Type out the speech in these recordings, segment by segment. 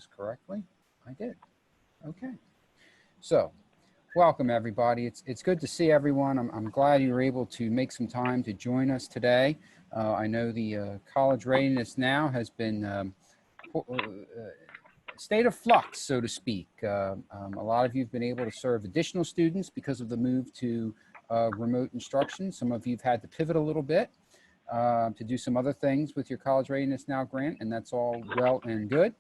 this correctly. I did. Okay. So, welcome everybody. It's good to see everyone. I'm glad you were able to make some time to join us today. I know the College Readiness Now has been state of flux, so to speak. A lot of you have been able to serve additional students because of the move to remote instruction. Some of you have had to pivot a little bit to do some other things with your College Readiness Now grant, and that's all well and good.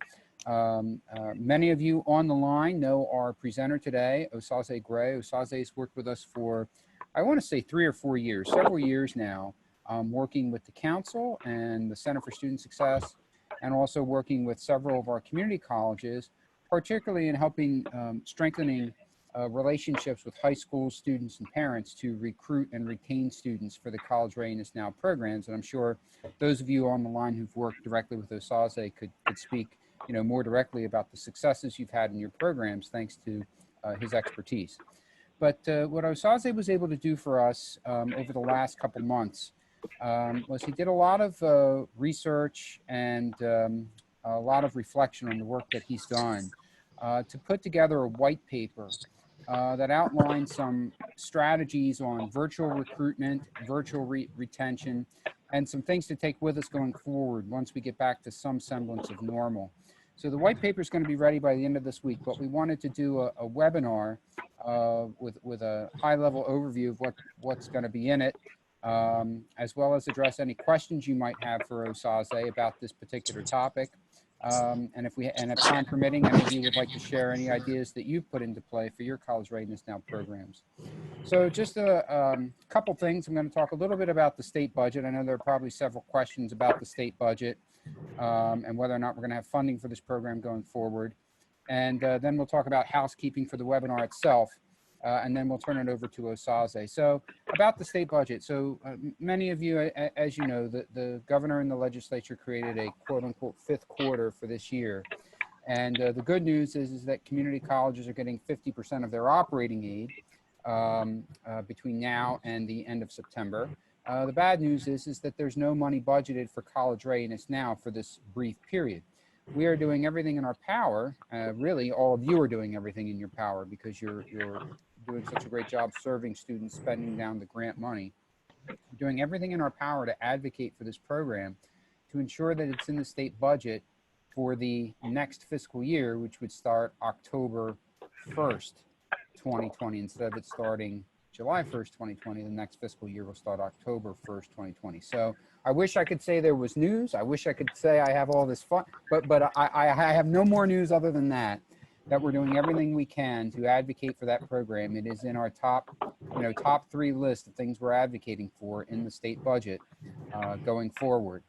Many of you on the line know our presenter today, Osaze Gray. Osaze's worked with us for, I want to say 3 or 4 years, several years now, working with the council and the Center for Student Success, and also working with several of our community colleges, particularly in helping strengthening relationships with high school students and parents to recruit and retain students for the College Readiness Now programs. And I'm sure those of you on the line who've worked directly with Osaze could speak more directly about the successes you've had in your programs thanks to his expertise. But what Osaze was able to do for us over the last couple months was he did a lot of research and a lot of reflection on the work that he's done to put together a white paper that outlines some strategies on virtual recruitment, virtual retention, and some things to take with us going forward once we get back to some semblance of normal. So the white paper is going to be ready by the end of this week, but we wanted to do a webinar with a high-level overview of what's going to be in it, as well as address any questions you might have for Osaze about this particular topic. And if time permitting, any of you would like to share any ideas that you've put into play for your College Readiness Now programs. So just a couple things. I'm going to talk a little bit about the state budget. I know there are probably several questions about the state budget and whether or not we're going to have funding for this program going forward. And then we'll talk about housekeeping for the webinar itself. And then we'll turn it over to Osaze. So about the state budget. So many of you, as you know, the governor and the legislature created a quote unquote 5th quarter for this year. And the good news is that community colleges are getting 50% of their operating aid between now and the end of September. The bad news is that there's no money budgeted for College Readiness Now for this brief period. We are doing everything in our power. Really, all of you are doing everything in your power because you're doing such a great job serving students, spending down the grant money. We're doing everything in our power to advocate for this program to ensure that it's in the state budget for the next fiscal year, which would start October 1st, 2020, instead of it starting July 1st, 2020. The next fiscal year will start October 1st, 2020. So I wish I could say there was news. I wish I could say I have all this fun, but I have no more news other than that we're doing everything we can to advocate for that program. It is in our top 3 list of things we're advocating for in the state budget going forward.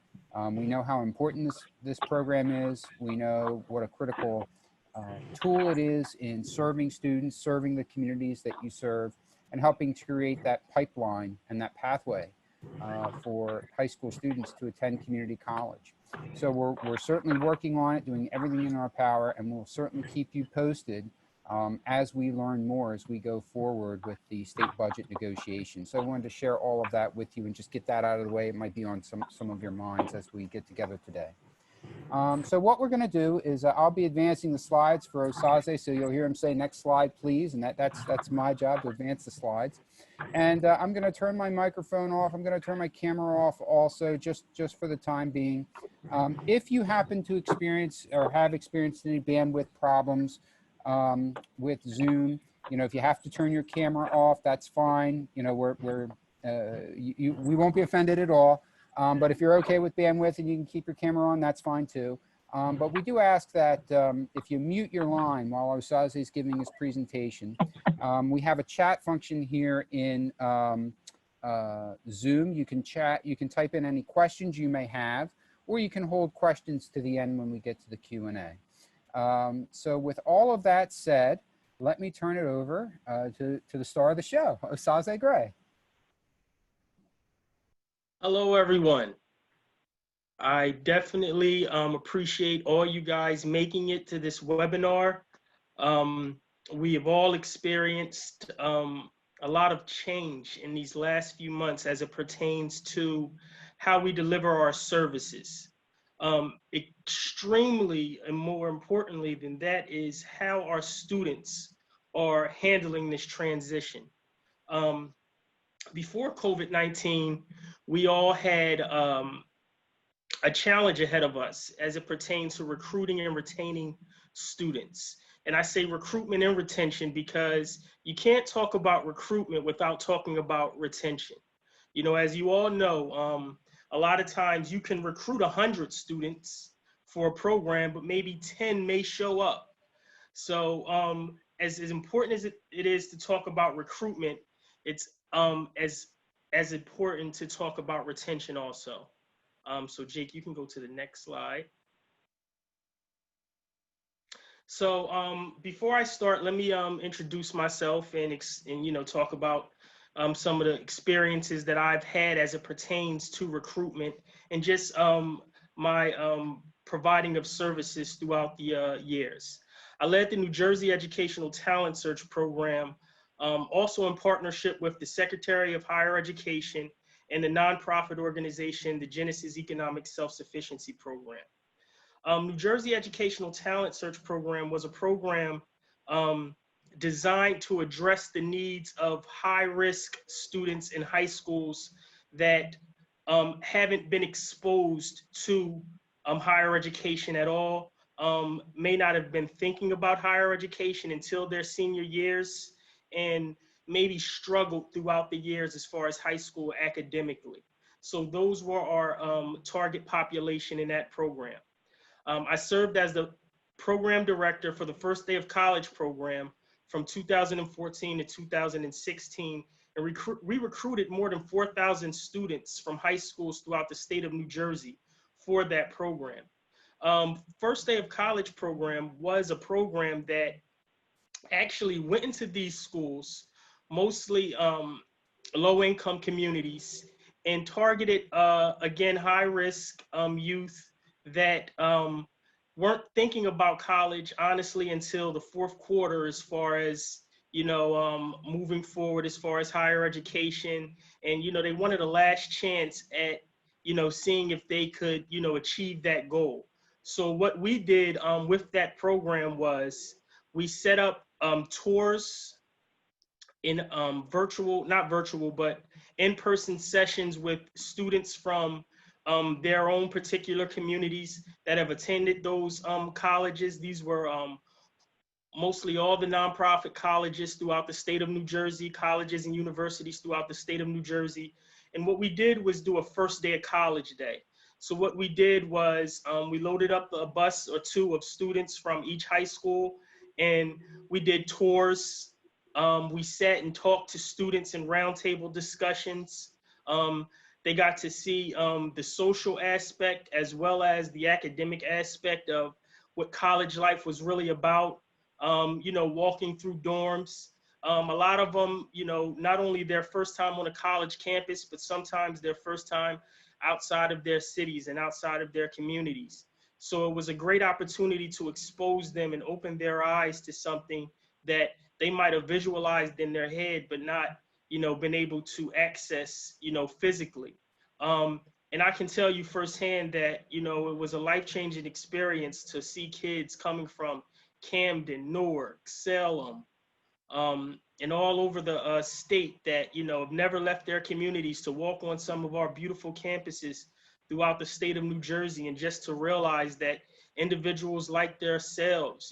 We know how important this program is. We know what a critical tool it is in serving students, serving the communities that you serve, and helping to create that pipeline and that pathway for high school students to attend community college. So we're certainly working on it, doing everything in our power, and we'll certainly keep you posted as we learn more as we go forward with the state budget negotiations. So I wanted to share all of that with you and just get that out of the way. It might be on some of your minds as we get together today. So what we're going to do is I'll be advancing the slides for Osaze, so you'll hear him say next slide please, and that's my job to advance the slides. And I'm going to turn my microphone off. I'm going to turn my camera off also, just for the time being. If you happen to experience or have experienced any bandwidth problems with Zoom, if you have to turn your camera off, that's fine. We won't be offended at all. But if you're okay with bandwidth and you can keep your camera on, that's fine too. But we do ask that if you mute your line while Osaze is giving his presentation, we have a chat function here in Zoom. You can chat, you can type in any questions you may have, or you can hold questions to the end when we get to the Q&A. So with all of that said, let me turn it over to the star of the show, Osaze Gray. Hello, everyone. I definitely appreciate all you guys making it to this webinar. We have all experienced a lot of change in these last few months as it pertains to how we deliver our services. Extremely, and more importantly than that, is how our students are handling this transition. Um, Before COVID-19, we all had a challenge ahead of us as it pertains to recruiting and retaining students. And I say recruitment and retention because you can't talk about recruitment without talking about retention. You know, as you all know, a lot of times you can recruit 100 students for a program, but maybe 10 may show up. So as important as it is to talk about recruitment, it's as important to talk about retention also. So Jake, you can go to the next slide. So before I start, let me introduce myself and talk about some of the experiences that I've had as it pertains to recruitment and just my providing of services throughout the years. I led the New Jersey Educational Talent Search Program, also in partnership with the Secretary of Higher Education and the nonprofit organization, the Genesis Economic Self-Sufficiency Program. New Jersey Educational Talent Search Program was a program designed to address the needs of high-risk students in high schools that haven't been exposed to higher education at all, may not have been thinking about higher education until their senior years, and maybe struggled throughout the years as far as high school academically. So those were our target population in that program. I served as the program director for the First Day of College program from 2014 to 2016, and we recruited more than 4,000 students from high schools throughout the state of New Jersey for that program. First Day of College program was a program that actually went into these schools, mostly low-income communities, and targeted, again, high-risk youth that weren't thinking about college, honestly, until the fourth quarter as far as, moving forward as far as higher education. And, they wanted a last chance at, seeing if they could, achieve that goal. So what we did with that program was we set up tours in not virtual, but in-person sessions with students from their own particular communities that have attended those colleges. These were mostly all the nonprofit colleges throughout the state of New Jersey, colleges and universities throughout the state of New Jersey. And what we did was do a first day of college day. So what we did was we loaded up a bus or two of students from each high school, and we did tours. We sat and talked to students in roundtable discussions. They got to see the social aspect as well as the academic aspect of what college life was really about. Walking through dorms. A lot of them, not only their first time on a college campus, but sometimes their first time outside of their cities and outside of their communities. So it was a great opportunity to expose them and open their eyes to something that they might have visualized in their head, but not, been able to access, physically. And I can tell you firsthand that, it was a life-changing experience to see kids coming from Camden, Newark, Salem, and all over the state that, have never left their communities to walk on some of our beautiful campuses throughout the state of New Jersey, and just to realize that individuals like themselves,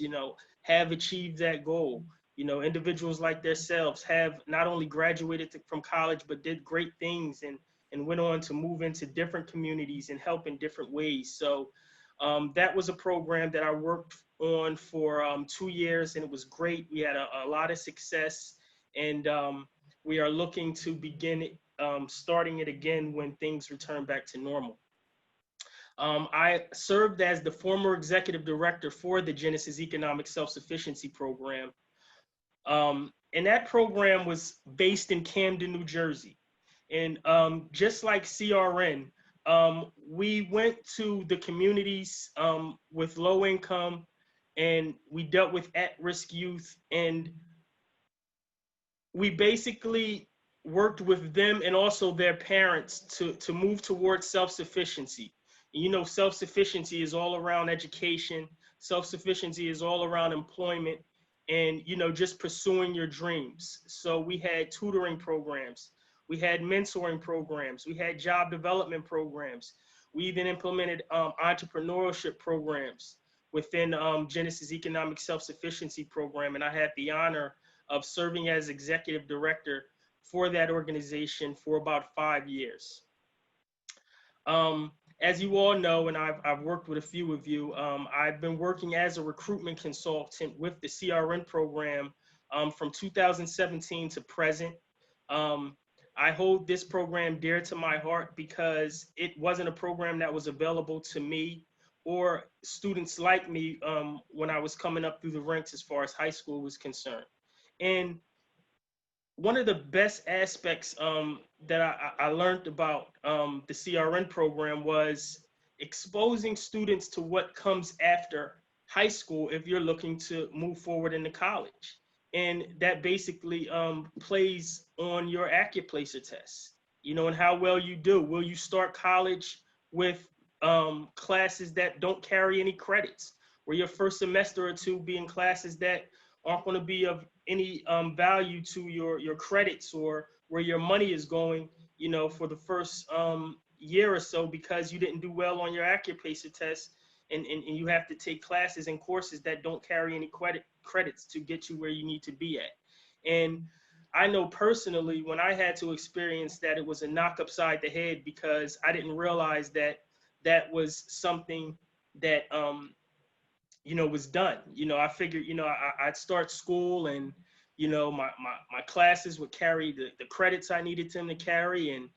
have achieved that goal. Individuals like themselves have not only graduated from college, but did great things and went on to move into different communities and help in different ways. So that was a program that I worked on for 2 years, and it was great. We had a lot of success, and we are looking to begin starting it again when things return back to normal. I served as the former executive director for the Genesis Economic Self-Sufficiency Program. And that program was based in Camden, New Jersey. And just like CRN, we went to the communities with low income, and we dealt with at-risk youth, and we basically worked with them and also their parents to move towards self-sufficiency. You know, self-sufficiency is all around education. Self-sufficiency is all around employment and, you know, just pursuing your dreams. So we had tutoring programs. We had mentoring programs. We had job development programs. We even implemented entrepreneurship programs within Genesis Economic Self-Sufficiency Program. And I had the honor of serving as executive director for that organization for about 5 years. As you all know, and I've worked with a few of you, I've been working as a recruitment consultant with the CRN program from 2017 to present. I hold this program dear to my heart because it wasn't a program that was available to me or students like me when I was coming up through the ranks as far as high school was concerned. And one of the best aspects that I learned about the CRN program was exposing students to what comes after high school if you're looking to move forward into college. And that basically plays on your AccuPlacer test, you know, and how well you do. Will you start college with classes that don't carry any credits? Will your first semester or two be in classes that aren't going to be of any value to your credits or where your money is going, you know, for the first year or so because you didn't do well on your AccuPlacer test and you have to take classes and courses that don't carry any credits to get you where you need to be at. And I know personally when I had to experience that, it was a knock upside the head because I didn't realize that that was something that you know, was done. You know, I figured, you know, I'd start school and, you know, my classes would carry the credits I needed them to carry and,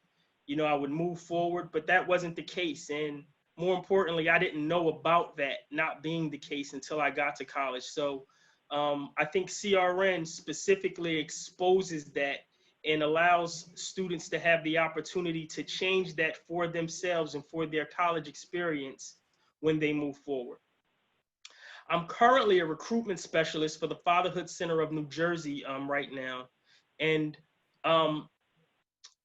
you know, I would move forward, but that wasn't the case. And more importantly, I didn't know about that not being the case until I got to college. So I think CRN specifically exposes that and allows students to have the opportunity to change that for themselves and for their college experience when they move forward. I'm currently a recruitment specialist for the Fatherhood Center of New Jersey right now. And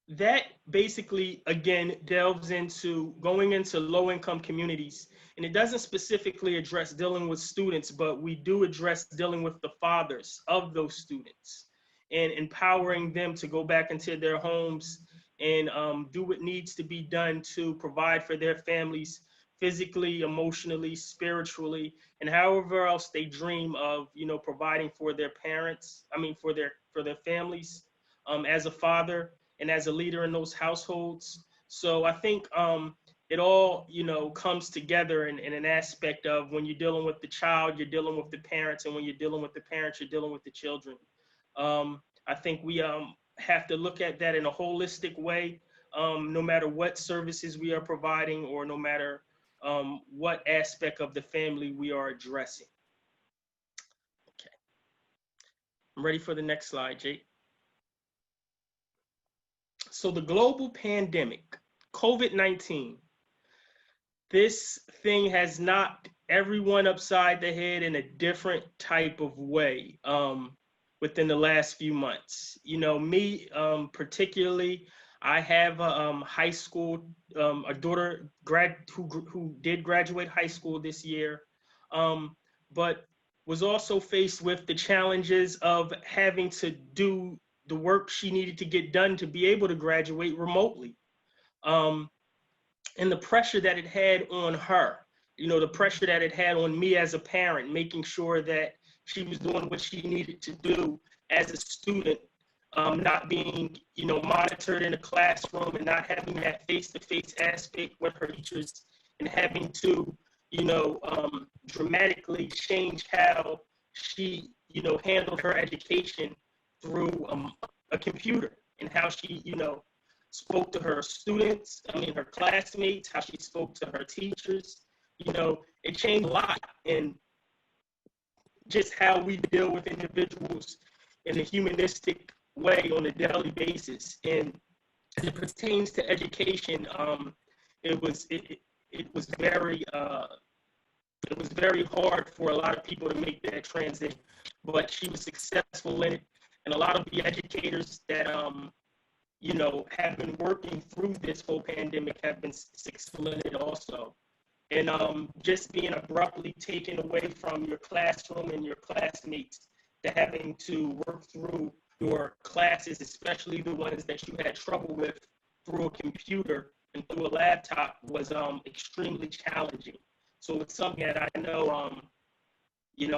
that basically, again, delves into going into low-income communities. And it doesn't specifically address dealing with students, but we do address dealing with the fathers of those students and empowering them to go back into their homes and do what needs to be done to provide for their families physically, emotionally, spiritually, and however else they dream of, you know, providing for their parents, for their families as a father and as a leader in those households. So I think it all, you know, comes together in an aspect of when you're dealing with the child, you're dealing with the parents, and when you're dealing with the parents, you're dealing with the children. I think we have to look at that in a holistic way, no matter what services we are providing or no matter what aspect of the family we are addressing. Okay, I'm ready for the next slide, Jake. So the global pandemic, COVID-19, this thing has knocked everyone upside the head in a different type of way within the last few months. You know, me particularly, I have a high school, a daughter who did graduate high school this year, but was also faced with the challenges of having to do the work she needed to get done to be able to graduate remotely. And the pressure that it had on her, you know, the pressure that it had on me as a parent, making sure that she was doing what she needed to do as a student, not being, you know, monitored in a classroom and not having that face-to-face aspect with her teachers and having to, you know, dramatically change how she, you know, handled her education through a computer and how she, you know, spoke to her students, her classmates, how she spoke to her teachers. You know, it changed a lot in just how we deal with individuals in a humanistic way on a daily basis. And as it pertains to education, it was very hard for a lot of people to make that transition, but she was successful in it. And a lot of the educators that have been working through this whole pandemic have been successful in it also. And just being abruptly taken away from your classroom and your classmates to having to work through your classes, especially the ones that you had trouble with through a computer and through a laptop, was extremely challenging. So it's something that I know,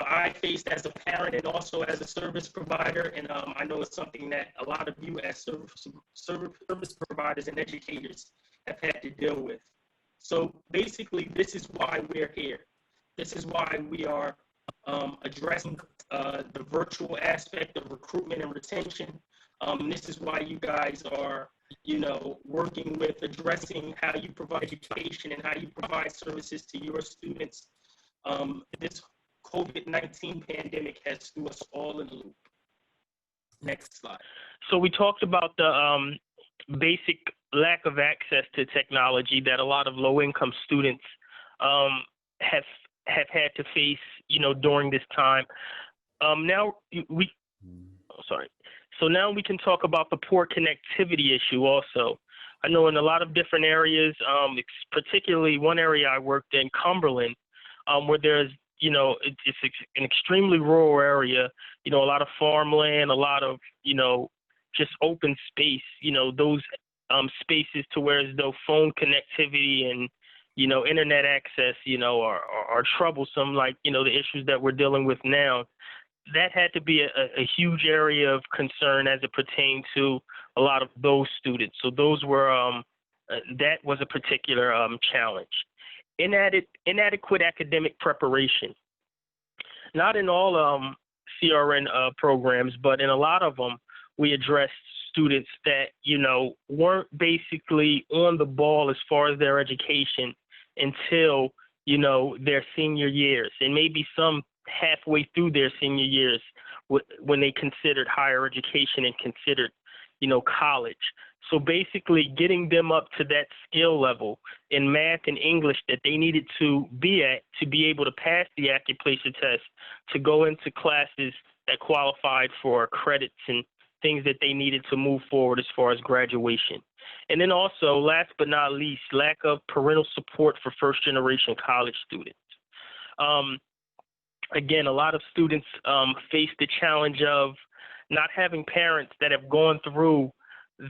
I faced as a parent and also as a service provider, and I know it's something that a lot of you as service providers and educators have had to deal with. So basically, this is why we're here. This is why we are addressing the virtual aspect of recruitment and retention. This is why you guys are, working with addressing how you provide education and how you provide services to your students. This COVID-19 pandemic has threw us all in the loop. Next slide. So we talked about the basic lack of access to technology that a lot of low-income students have had to face, during this time. So now we can talk about the poor connectivity issue also. I know in a lot of different areas, particularly one area I worked in, Cumberland, where there's, it's an extremely rural area, a lot of farmland, a lot of, just open space, those spaces to where as though phone connectivity and, internet access, are troublesome, like, the issues that we're dealing with now. That had to be a huge area of concern as it pertained to a lot of those students. So those were, that was a particular challenge. Inadequate academic preparation. Not in all CRN programs, but in a lot of them, we addressed students that, weren't basically on the ball as far as their education until, their senior years, and maybe some halfway through their senior years when they considered higher education and considered, college. So basically getting them up to that skill level in math and English that they needed to be at to be able to pass the Accuplacer test, to go into classes that qualified for credits and things that they needed to move forward as far as graduation. And then also, last but not least, lack of parental support for first-generation college students. Again, a lot of students face the challenge of not having parents that have gone through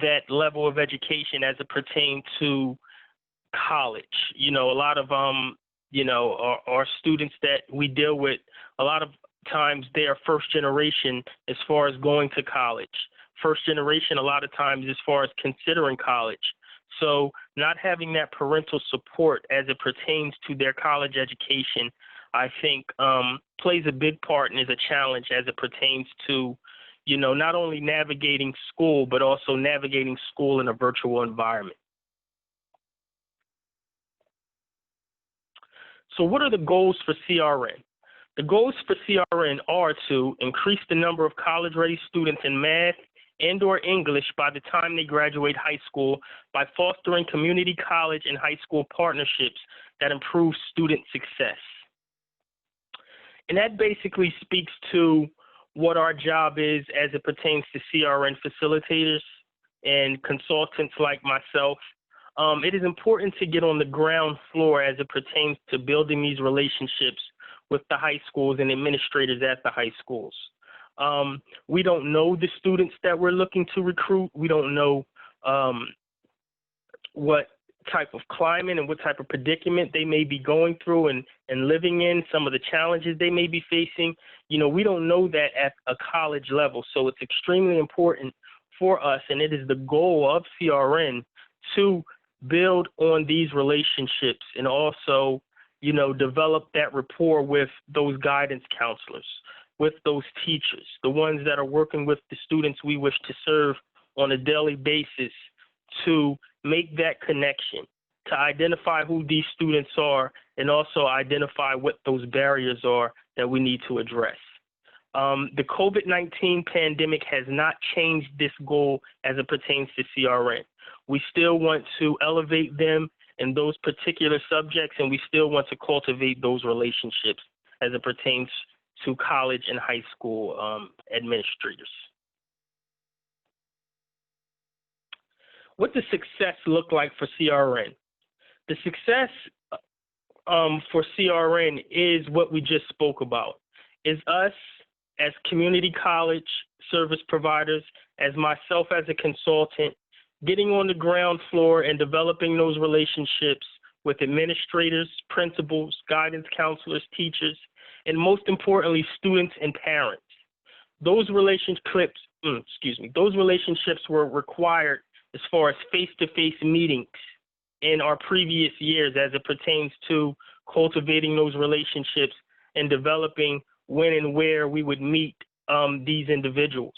that level of education as it pertains to college. A lot of, our students that we deal with, a lot of times they are first generation as far as going to college. First generation, a lot of times, as far as considering college. So not having that parental support as it pertains to their college education, I think, plays a big part and is a challenge as it pertains to, not only navigating school, but also navigating school in a virtual environment. So what are the goals for CRN? The goals for CRN are to increase the number of college-ready students in math and/or English by the time they graduate high school by fostering community college and high school partnerships that improve student success. And that basically speaks to what our job is as it pertains to CRN facilitators and consultants like myself. It is important to get on the ground floor as it pertains to building these relationships with the high schools and administrators at the high schools. We don't know the students that we're looking to recruit. We don't know what type of climate and what type of predicament they may be going through and living in, some of the challenges they may be facing. We don't know that at a college level. So it's extremely important for us, and it is the goal of CRN to build on these relationships and also, develop that rapport with those guidance counselors, with those teachers, the ones that are working with the students we wish to serve on a daily basis, to make that connection, to identify who these students are, and also identify what those barriers are that we need to address. The COVID-19 pandemic has not changed this goal as it pertains to CRN. We still want to elevate them in those particular subjects, and we still want to cultivate those relationships as it pertains to college and high school administrators. what does success look like for CRN? The success for CRN is what we just spoke about, is us as community college service providers, as myself as a consultant, getting on the ground floor and developing those relationships with administrators, principals, guidance counselors, teachers, and most importantly, students and parents. Those relationships, those relationships were required as far as face-to-face meetings in our previous years as it pertains to cultivating those relationships and developing when and where we would meet these individuals.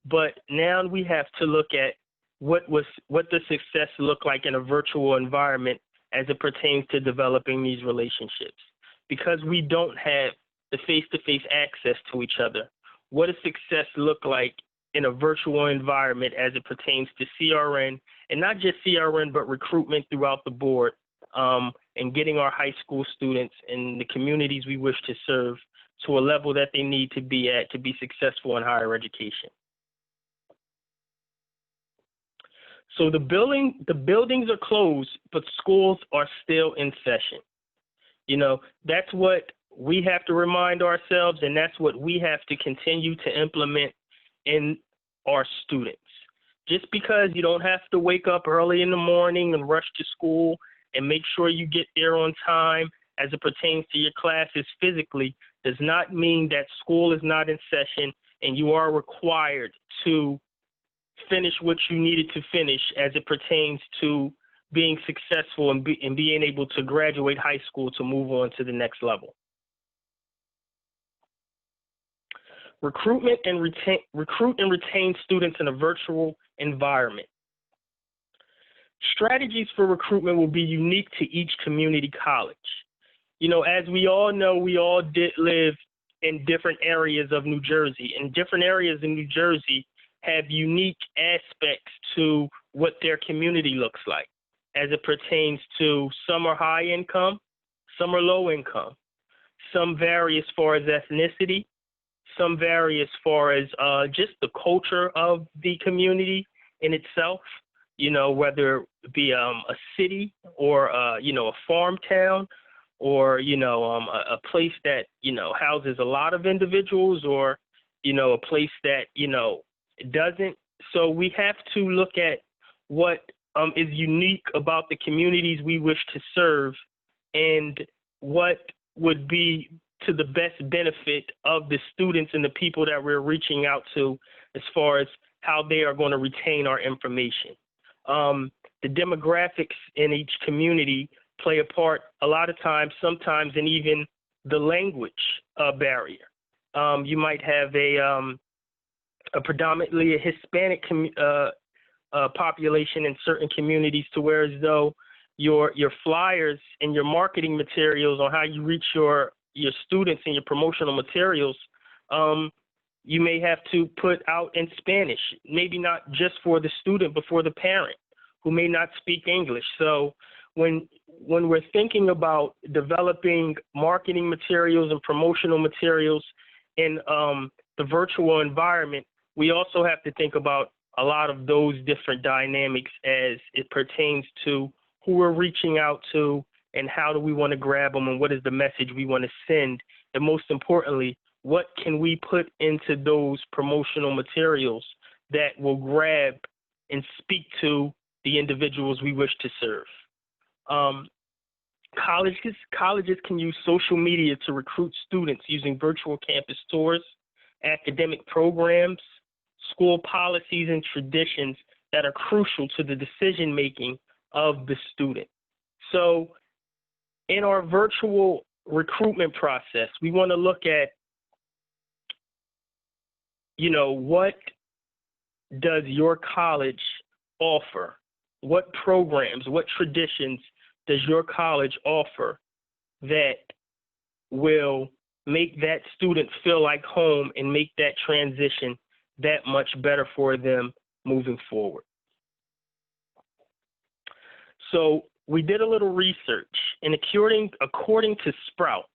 But now we have to look at what does success look like in a virtual environment as it pertains to developing these relationships. Because we don't have the face-to-face access to each other, what does success look like in a virtual environment as it pertains to CRN, and not just CRN, but recruitment throughout the board, and getting our high school students and the communities we wish to serve to a level that they need to be at to be successful in higher education. So the buildings are closed, but schools are still in session. You know, that's what we have to remind ourselves, and that's what we have to continue to implement in our students. Just because you don't have to wake up early in the morning and rush to school and make sure you get there on time as it pertains to your classes physically does not mean that school is not in session and you are required to finish what you needed to finish as it pertains to being successful and being able to graduate high school to move on to the next level. Recruit and retain students in a virtual environment. Strategies for recruitment will be unique to each community college. You know, as we all know, we all live in different areas of New Jersey, and different areas in New Jersey have unique aspects to what their community looks like as it pertains to some are high income, some are low income, some vary as far as ethnicity, some vary as far as just the culture of the community in itself, you know, whether it be a city or, you know, a farm town or, you know, a place that, you know, houses a lot of individuals or, you know, a place that, you know, doesn't. So we have to look at what is unique about the communities we wish to serve and what would be to the best benefit of the students and the people that we're reaching out to as far as how they are going to retain our information. The demographics in each community play a part a lot of times, sometimes, and even the language barrier. You might have a predominantly a Hispanic population in certain communities, to where as though your flyers and your marketing materials on how you reach your students and your promotional materials, you may have to put out in Spanish, maybe not just for the student, but for the parent who may not speak English. So when we're thinking about developing marketing materials and promotional materials in the virtual environment, we also have to think about a lot of those different dynamics as it pertains to who we're reaching out to and how do we want to grab them and what is the message we want to send. And most importantly, what can we put into those promotional materials that will grab and speak to the individuals we wish to serve. Colleges can use social media to recruit students using virtual campus tours, academic programs, school policies, and traditions that are crucial to the decision-making of the student. So in our virtual recruitment process, we want to look at, you know, what does your college offer? What programs, what traditions does your college offer that will make that student feel like home and make that transition that much better for them moving forward? So we did a little research, and according to Sprout,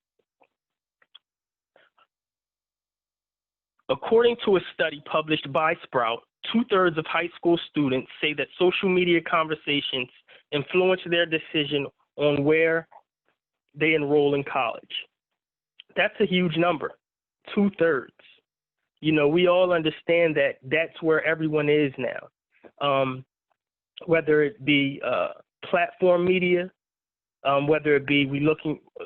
according to a study published by Sprout, 2/3 of high school students say that social media conversations influence their decision on where they enroll in college. That's a huge number, 2/3. You know, we all understand that that's where everyone is now, whether it be platform media, whether it be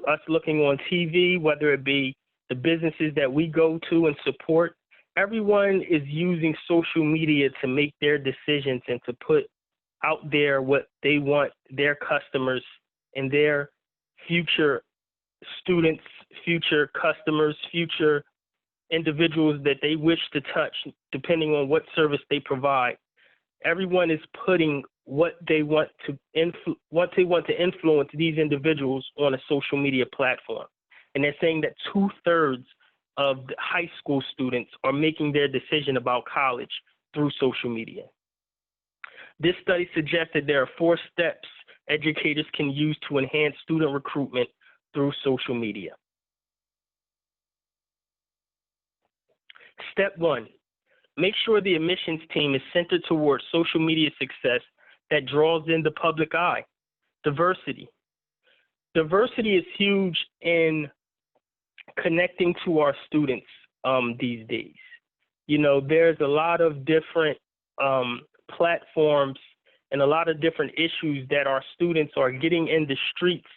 us looking on TV, whether it be the businesses that we go to and support. Everyone is using social media to make their decisions and to put out there what they want their customers and their future students, future customers, future individuals that they wish to touch, depending on what service they provide. Everyone is putting what they want to influence these individuals on a social media platform. And they're saying that 2/3 of the high school students are making their decision about college through social media. This study suggested there are 4 steps educators can use to enhance student recruitment through social media. Step 1, make sure the admissions team is centered towards social media success that draws in the public eye. Diversity. Diversity is huge in connecting to our students these days. You know, there's a lot of different platforms and a lot of different issues that our students are getting in the streets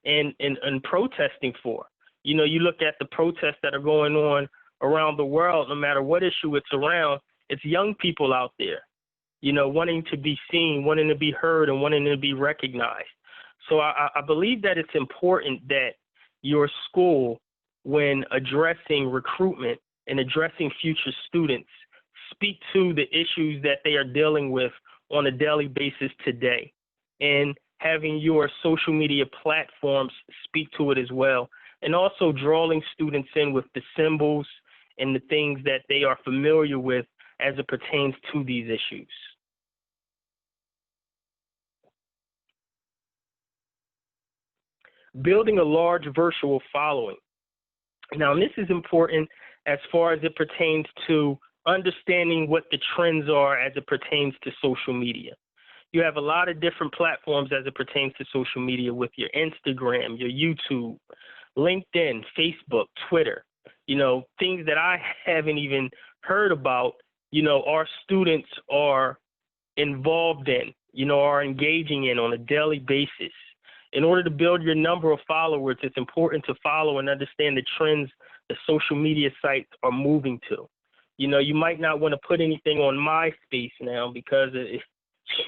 and protesting for. You know, you look at the protests that are going on around the world, no matter what issue it's around, it's young people out there, you know, wanting to be seen, wanting to be heard, and wanting to be recognized. So I believe that it's important that your school, when addressing recruitment and addressing future students, speak to the issues that they are dealing with on a daily basis today, and having your social media platforms speak to it as well, and also drawing students in with the symbols and the things that they are familiar with as it pertains to these issues. Building a large virtual following. Now, this is important as far as it pertains to understanding what the trends are as it pertains to social media. You have a lot of different platforms as it pertains to social media with your Instagram, your YouTube, LinkedIn, Facebook, Twitter, you know, things that I haven't even heard about, you know, our students are involved in, you know, are engaging in on a daily basis. In order to build your number of followers, it's important to follow and understand the trends the social media sites are moving to. You know, you might not want to put anything on MySpace now because,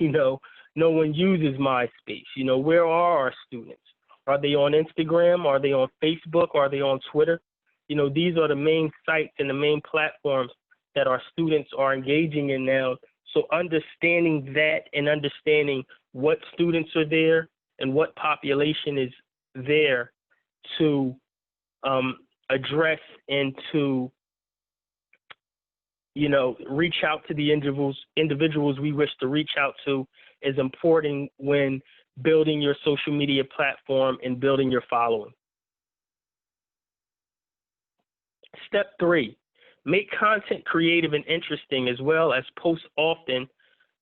you know, no one uses MySpace. You know, where are our students? Are they on Instagram? Are they on Facebook? Are they on Twitter? You know, these are the main sites and the main platforms that our students are engaging in now. So understanding that and understanding what students are there and what population is there to address and to, you know, reach out to the individuals we wish to reach out to is important when building your social media platform and building your following. Step 3, make content creative and interesting as well as post often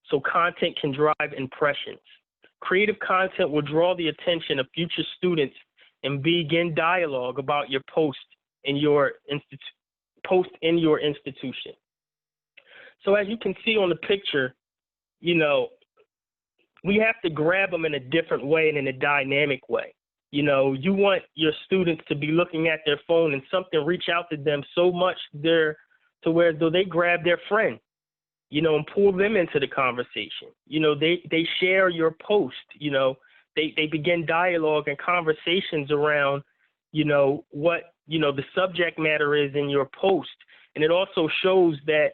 so content can drive impressions. Creative content will draw the attention of future students and begin dialogue about your post in your institution. So as you can see on the picture, you know, we have to grab them in a different way and in a dynamic way. You know, you want your students to be looking at their phone and something reach out to them so much there to where though they grab their friend, you know, and pull them into the conversation. You know, they share your post, you know, they begin dialogue and conversations around, you know, what, you know, the subject matter is in your post. And it also shows that,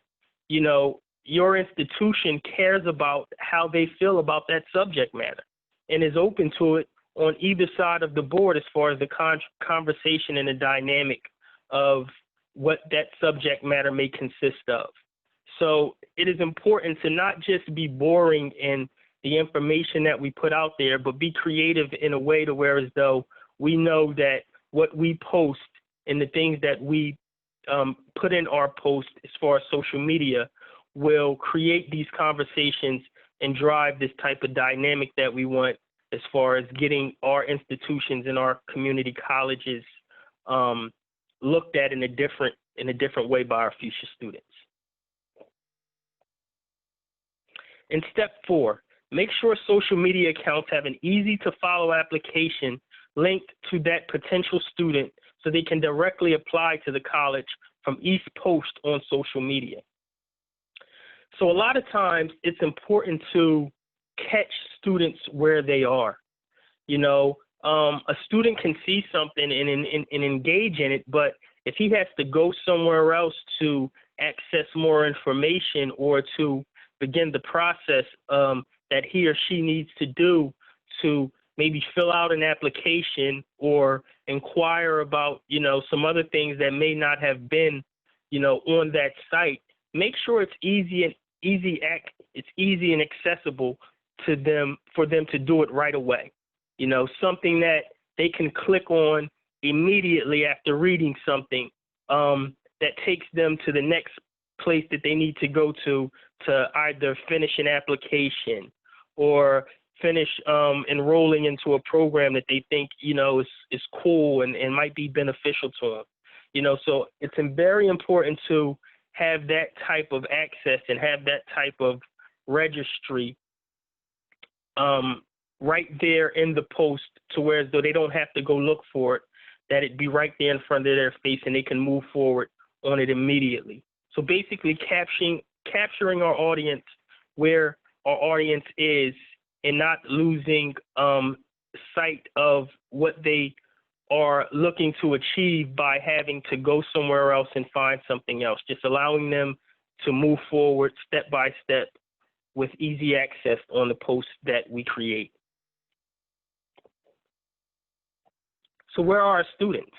you know, your institution cares about how they feel about that subject matter and is open to it on either side of the board as far as the conversation and the dynamic of what that subject matter may consist of. So it is important to not just be boring in the information that we put out there, but be creative in a way to where as though we know that what we post and the things that we put in our post as far as social media will create these conversations and drive this type of dynamic that we want as far as getting our institutions and our community colleges looked at in a different way by our future students. In step 4, make sure social media accounts have an easy to follow application linked to that potential student so they can directly apply to the college from each post on social media. So a lot of times it's important to catch students where they are. You know, a student can see something and engage in it, but if he has to go somewhere else to access more information or to begin the process that he or she needs to do to maybe fill out an application or inquire about, you know, some other things that may not have been, you know, on that site, make sure it's easy and accessible to them for them to do it right away. You know, something that they can click on immediately after reading something that takes them to the next place that they need to go to either finish an application or finish enrolling into a program that they think, you know, is cool and might be beneficial to them. You know, so it's very important to have that type of access and have that type of registry right there in the post to where as though they don't have to go look for it, that it be right there in front of their face and they can move forward on it immediately. So basically capturing our audience where our audience is and not losing sight of what they are looking to achieve by having to go somewhere else and find something else, just allowing them to move forward step by step with easy access on the posts that we create. So where are our students?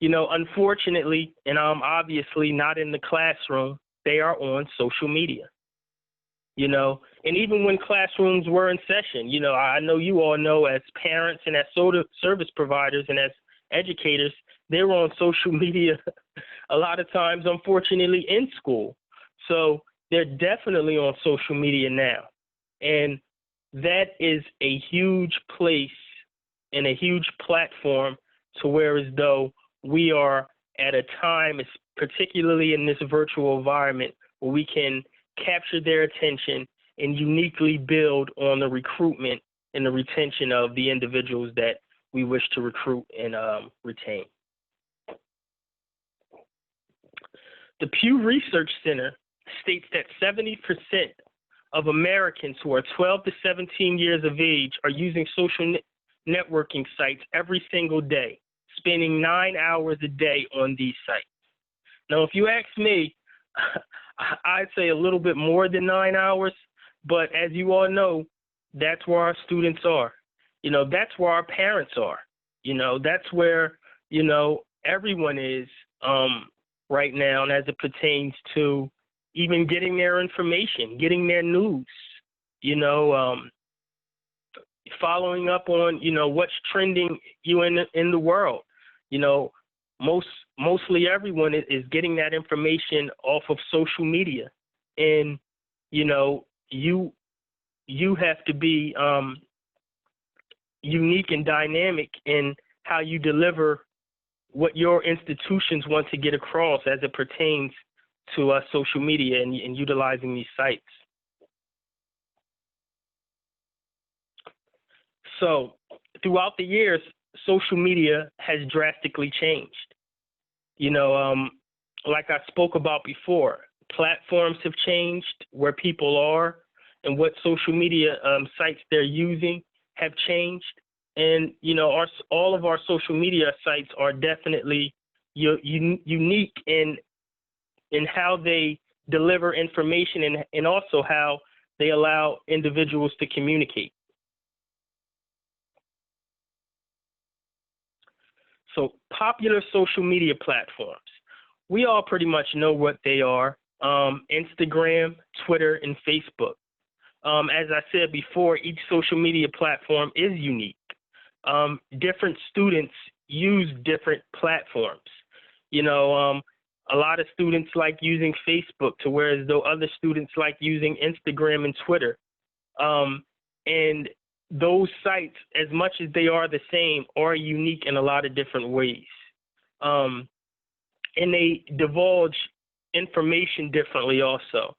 You know, unfortunately, and obviously not in the classroom, they are on social media. You know, and even when classrooms were in session, you know, I know you all know as parents and as service providers and as educators, they were on social media a lot of times, unfortunately, in school. So they're definitely on social media now. And that is a huge place and a huge platform to where as though we are at a time, particularly in this virtual environment, where we can capture their attention and uniquely build on the recruitment and the retention of the individuals that we wish to recruit and retain. The Pew Research Center states that 70% of Americans who are 12 to 17 years of age are using social networking sites every single day, spending 9 hours a day on these sites. Now, if you ask me, I'd say a little bit more than 9 hours, but as you all know, that's where our students are. You know, that's where our parents are. You know, that's where, you know, everyone is right now, and as it pertains to even getting their information, getting their news, you know, following up on, you know, what's trending in the world. You know, mostly everyone is getting that information off of social media. And, you know, you have to be unique and dynamic in how you deliver what your institutions want to get across as it pertains to social media and utilizing these sites. So throughout the years, social media has drastically changed. You know, like I spoke about before, platforms have changed, where people are and what social media sites they're using have changed. And, you know, all of our social media sites are definitely unique in how they deliver information and also how they allow individuals to communicate. So popular social media platforms. We all pretty much know what they are. Instagram, Twitter, and Facebook. As I said before, each social media platform is unique. Different students use different platforms. You know, A lot of students like using Facebook, to whereas though other students like using Instagram and Twitter. And those sites, as much as they are the same, are unique in a lot of different ways. And they divulge information differently also.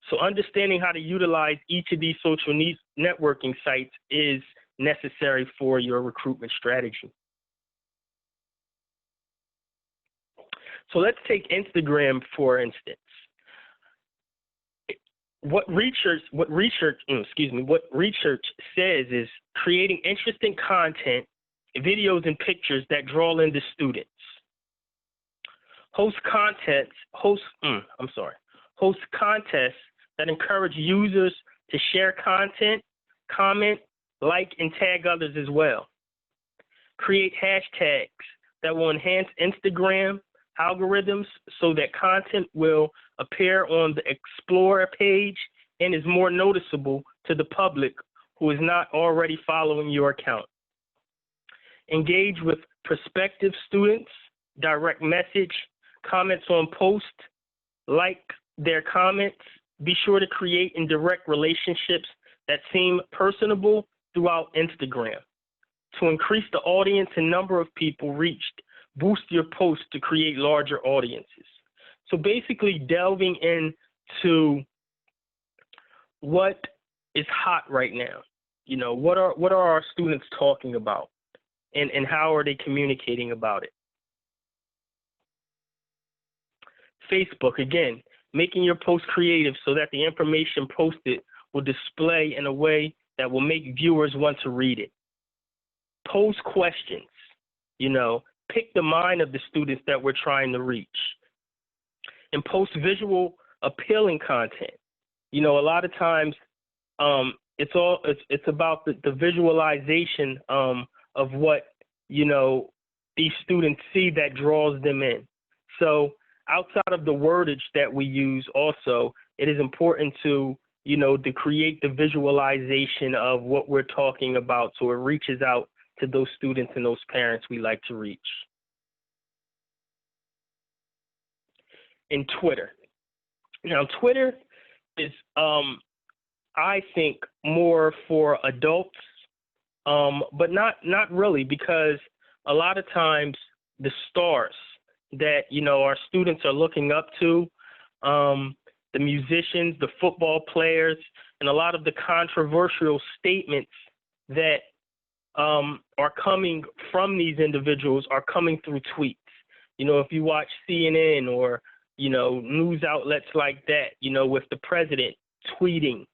So understanding how to utilize each of these social networking sites is necessary for your recruitment strategy. So let's take Instagram, for instance. What research says is creating interesting content, videos and pictures that draw in the students. Host contests that encourage users to share content, comment, like, and tag others as well. Create hashtags that will enhance Instagram algorithms so that content will appear on the Explorer page and is more noticeable to the public who is not already following your account. Engage with prospective students, direct message, comments on posts, like their comments. Be sure to create and direct relationships that seem personable throughout Instagram. To increase the audience and number of people reached, boost your posts to create larger audiences. So basically delving into what is hot right now. You know, what are our students talking about, and how are they communicating about it? Facebook, again, making your post creative so that the information posted will display in a way that will make viewers want to read it. Pose questions, you know, pick the mind of the students that we're trying to reach. And post visual appealing content. You know, a lot of times it's about the visualization of what, you know, these students see that draws them in. So outside of the wordage that we use also, it is important to, you know, to create the visualization of what we're talking about so it reaches out to those students and those parents we like to reach. In Twitter. Now, Twitter is, I think, more for adults, but not really, because a lot of times the stars that, you know, our students are looking up to, the musicians, the football players, and a lot of the controversial statements that are coming from these individuals are coming through tweets. You know, if you watch CNN or, you know, news outlets like that, you know, with the president tweeting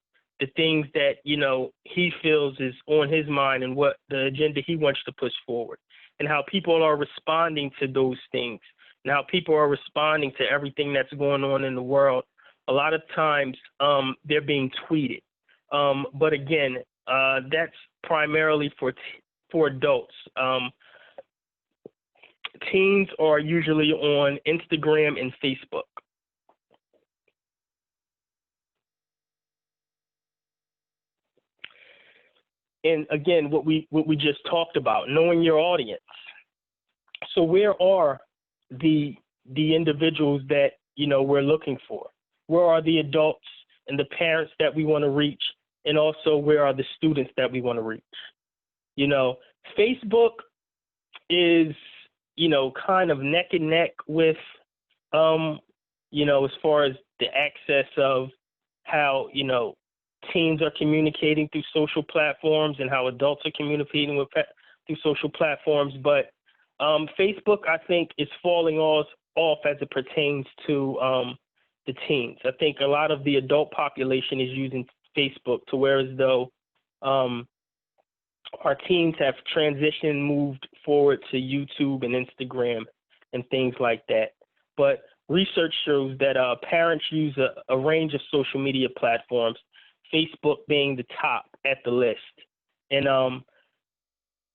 the things that, you know, he feels is on his mind and what the agenda he wants to push forward, and how people are responding to those things, and how people are responding to everything that's going on in the world. A lot of times they're being tweeted. But again, that's primarily for adults. Teens are usually on Instagram and Facebook. And again, what we just talked about, knowing your audience. So where are the individuals that, you know, we're looking for? Where are the adults and the parents that we want to reach? And also, where are the students that we want to reach? You know, Facebook is, you know, kind of neck and neck with, you know, as far as the access of how, you know, teens are communicating through social platforms and how adults are communicating through social platforms. But Facebook, I think, is falling off as it pertains to the teens. I think a lot of the adult population is using Facebook, to where as though our teens have transitioned, moved forward to YouTube and Instagram and things like that. But research shows that parents use a range of social media platforms, Facebook being the top at the list. And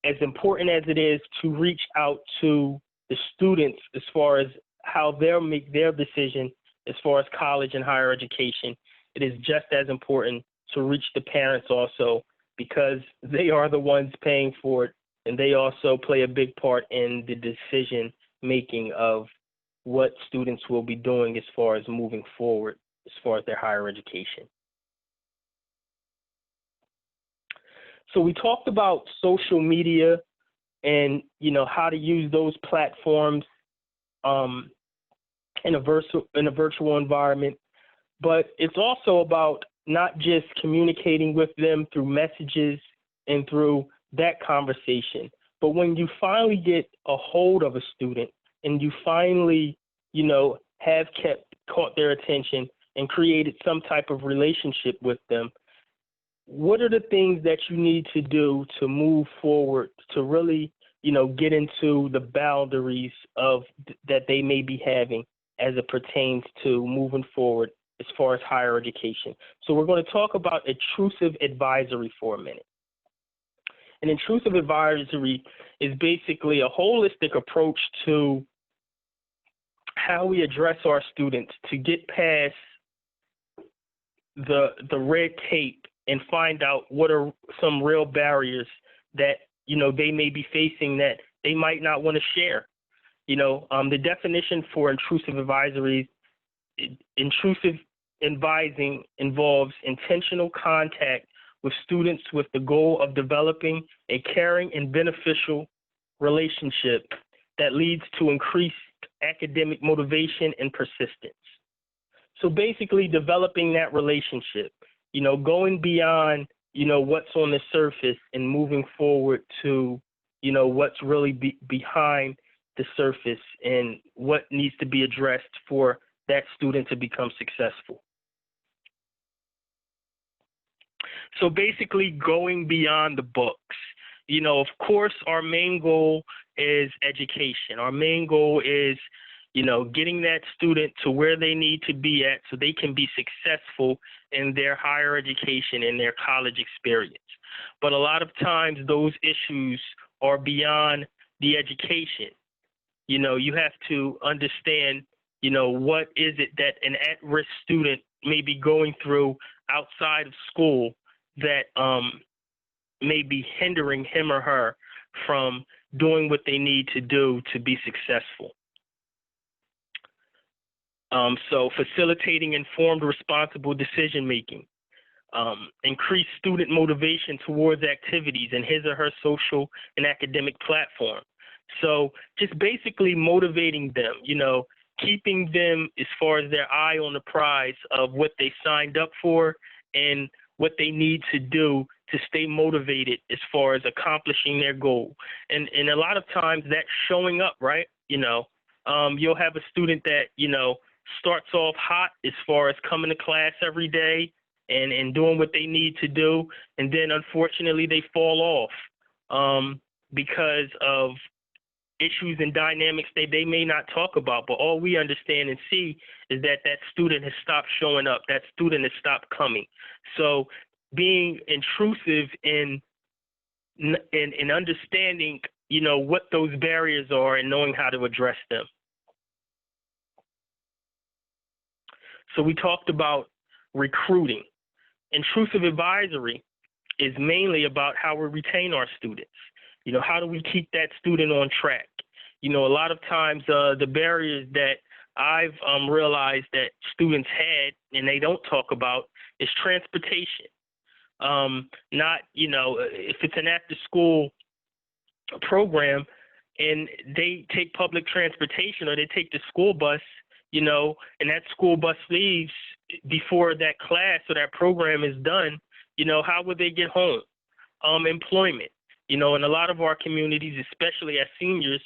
as important as it is to reach out to the students as far as how they'll make their decision as far as college and higher education, it is just as important to reach the parents also, because they are the ones paying for it, and they also play a big part in the decision making of what students will be doing as far as moving forward, as far as their higher education. So we talked about social media and, you know, how to use those platforms in a virtual environment, but it's also about not just communicating with them through messages and through that conversation, but when you finally get a hold of a student and you finally, you know, have caught their attention and created some type of relationship with them, what are the things that you need to do to move forward to really, you know, get into the boundaries of that they may be having as it pertains to moving forward as far as higher education? So we're going to talk about intrusive advisory for a minute. An intrusive advisory is basically a holistic approach to how we address our students to get past the red tape and find out what are some real barriers that, you know, they may be facing that they might not want to share. You know, the definition for intrusive advisory, intrusive advising involves intentional contact with students with the goal of developing a caring and beneficial relationship that leads to increased academic motivation and persistence. So basically developing that relationship, you know, going beyond, you know, what's on the surface and moving forward to, you know, what's really behind the surface and what needs to be addressed for that student to become successful. So basically going beyond the books. You know, of course, our main goal is education. Our main goal is, you know, getting that student to where they need to be at so they can be successful in their higher education and their college experience. But a lot of times those issues are beyond the education. You know, you have to understand, you know, what is it that an at-risk student may be going through outside of school that may be hindering him or her from doing what they need to do to be successful. So facilitating informed, responsible decision-making, increase student motivation towards activities in his or her social and academic platform. So just basically motivating them, you know, keeping them as far as their eye on the prize of what they signed up for and what they need to do to stay motivated as far as accomplishing their goal. And a lot of times that's showing up, right? You know, you'll have a student that, you know, starts off hot as far as coming to class every day and doing what they need to do. And then unfortunately they fall off because of issues and dynamics that they may not talk about. But all we understand and see is that that student has stopped showing up. That student has stopped coming. So being intrusive in understanding, you know, what those barriers are and knowing how to address them. So we talked about recruiting. Intrusive advisory is mainly about how we retain our students. You know, how do we keep that student on track? You know, a lot of times the barriers that I've realized that students had and they don't talk about is transportation. Not, you know, if it's an after-school program and they take public transportation or they take the school bus, you know, and that school bus leaves before that class or that program is done, you know, how would they get home? Employment. You know, in a lot of our communities, especially as seniors,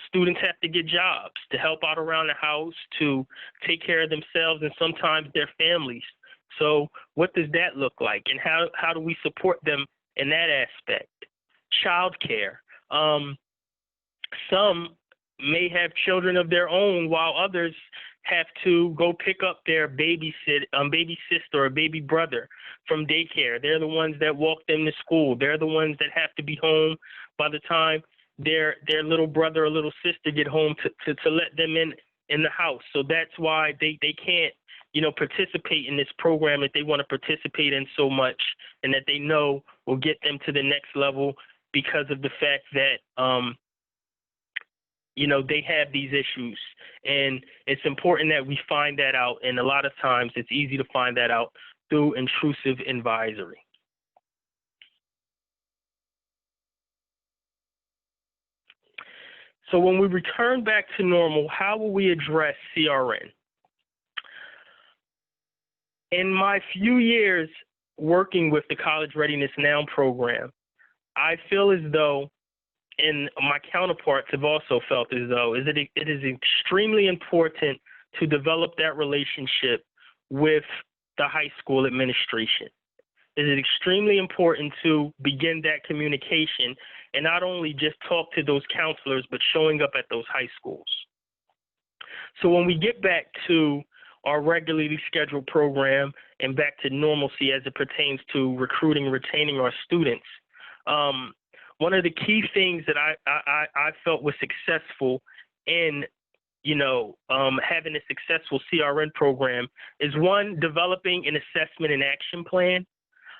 students have to get jobs to help out around the house, to take care of themselves and sometimes their families. So what does that look like? And how do we support them in that aspect? Childcare. Some may have children of their own while others have to go pick up their baby sister or baby brother from daycare. They're the ones that walk them to school. They're the ones that have to be home by the time their little brother or little sister get home to let them in the house. So that's why they can't, you know, participate in this program that they want to participate in so much and that they know will get them to the next level because of the fact that they have these issues. And it's important that we find that out. And a lot of times it's easy to find that out through intrusive advisory. So when we return back to normal, how will we address CRN? In my few years working with the College Readiness Now program, I feel as though, and my counterparts have also felt as though, it is extremely important to develop that relationship with the high school administration. It is extremely important to begin that communication and not only just talk to those counselors, but showing up at those high schools. So when we get back to our regularly scheduled program and back to normalcy as it pertains to recruiting and retaining our students, one of the key things that I felt was successful in having a successful CRN program is, one, developing an assessment and action plan.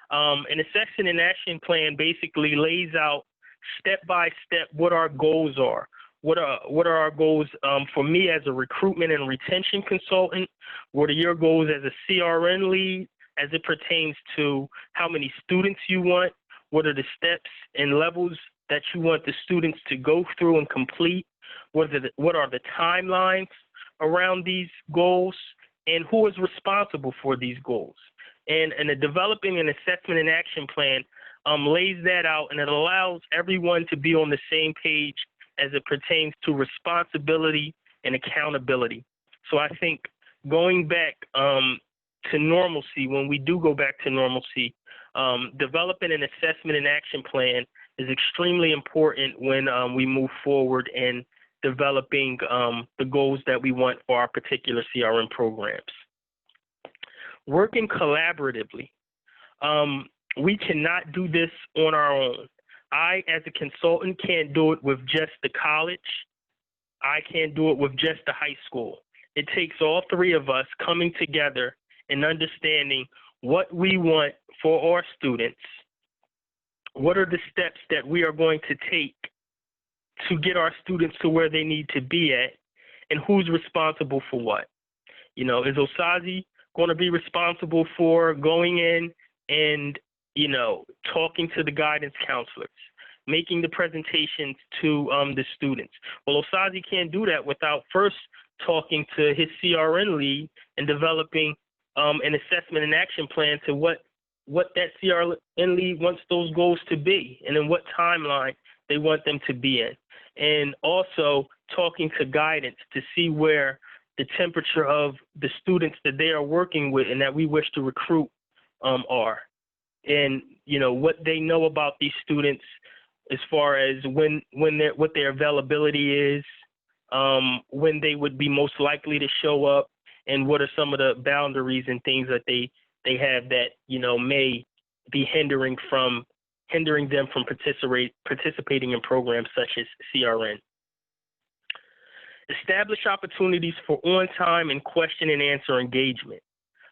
An assessment and action plan basically lays out step by step what our goals are. What are our goals for me as a recruitment and retention consultant? What are your goals as a CRN lead as it pertains to how many students you want? What are the steps and levels that you want the students to go through and complete? What are the timelines around these goals? And who is responsible for these goals? And developing an assessment and action plan lays that out, and it allows everyone to be on the same page as it pertains to responsibility and accountability. So I think going back to normalcy, when we do go back to normalcy, developing an assessment and action plan is extremely important when we move forward in developing the goals that we want for our particular CRM programs. Working collaboratively. We cannot do this on our own. I, as a consultant, can't do it with just the college. I can't do it with just the high school. It takes all three of us coming together and understanding what we want for our students. What are the steps that we are going to take to get our students to where they need to be at, and who's responsible for what? Is Osaze going to be responsible for going in and talking to the guidance counselors, making the presentations to the students? Well, Osaze can't do that without first talking to his CRN lead and developing an assessment and action plan to what that CRN lead wants those goals to be, and in what timeline they want them to be in. And also talking to guidance to see where the temperature of the students that they are working with and that we wish to recruit are. And what they know about these students as far as what their availability is, when they would be most likely to show up, and what are some of the boundaries and things that they have that may be hindering them from participating in programs such as CRN. Establish opportunities for on-time and question and answer engagement.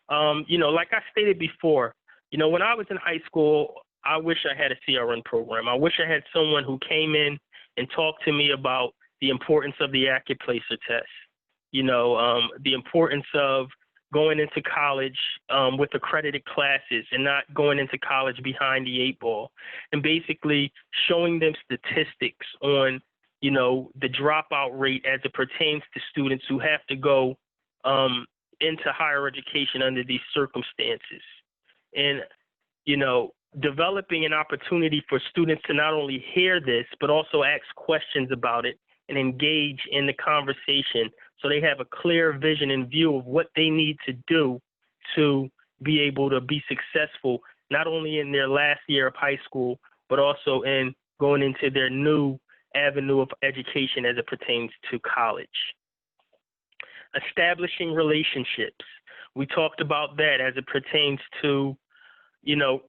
Like I stated before, when I was in high school, I wish I had a CRN program. I wish I had someone who came in and talked to me about the importance of the Accurate Placer test, the importance of going into college with accredited classes and not going into college behind the 8 ball, and basically showing them statistics on, the dropout rate as it pertains to students who have to go into higher education under these circumstances. And, developing an opportunity for students to not only hear this, but also ask questions about it and engage in the conversation so they have a clear vision and view of what they need to do to be able to be successful, not only in their last year of high school, but also in going into their new avenue of education as it pertains to college. Establishing relationships. We talked about that as it pertains to,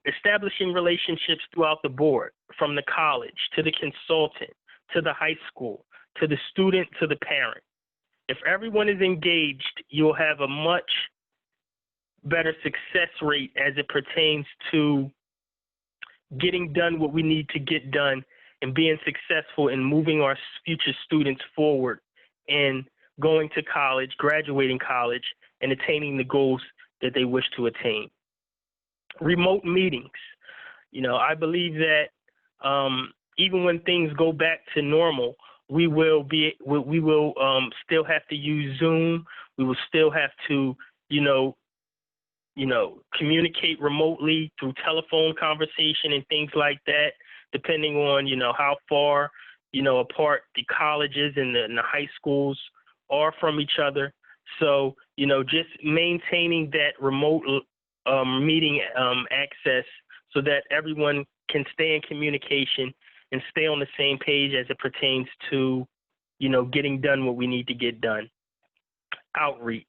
establishing relationships throughout the board, from the college to the consultant, to the high school, to the student, to the parent. If everyone is engaged, you'll have a much better success rate as it pertains to getting done what we need to get done and being successful in moving our future students forward and going to college, graduating college, and attaining the goals that they wish to attain. Remote meetings. You know, I believe that even when things go back to normal, we will still have to use Zoom. We will still have to, communicate remotely through telephone conversation and things like that, depending on, how far, apart the colleges and the high schools are from each other. So, just maintaining that remote meeting access so that everyone can stay in communication and stay on the same page as it pertains to, getting done what we need to get done. Outreach.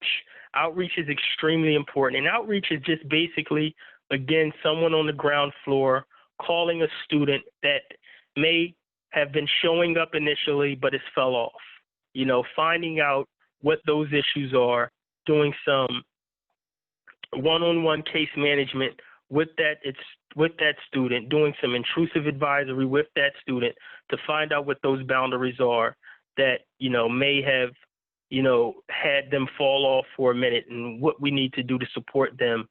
Outreach is extremely important. And outreach is just basically, again, someone on the ground floor calling a student that may have been showing up initially, but has fell off. Finding out what those issues are, doing some one-on-one case management with that student, doing some intrusive advisory with that student to find out what those boundaries are that, may have, had them fall off for a minute, and what we need to do to support them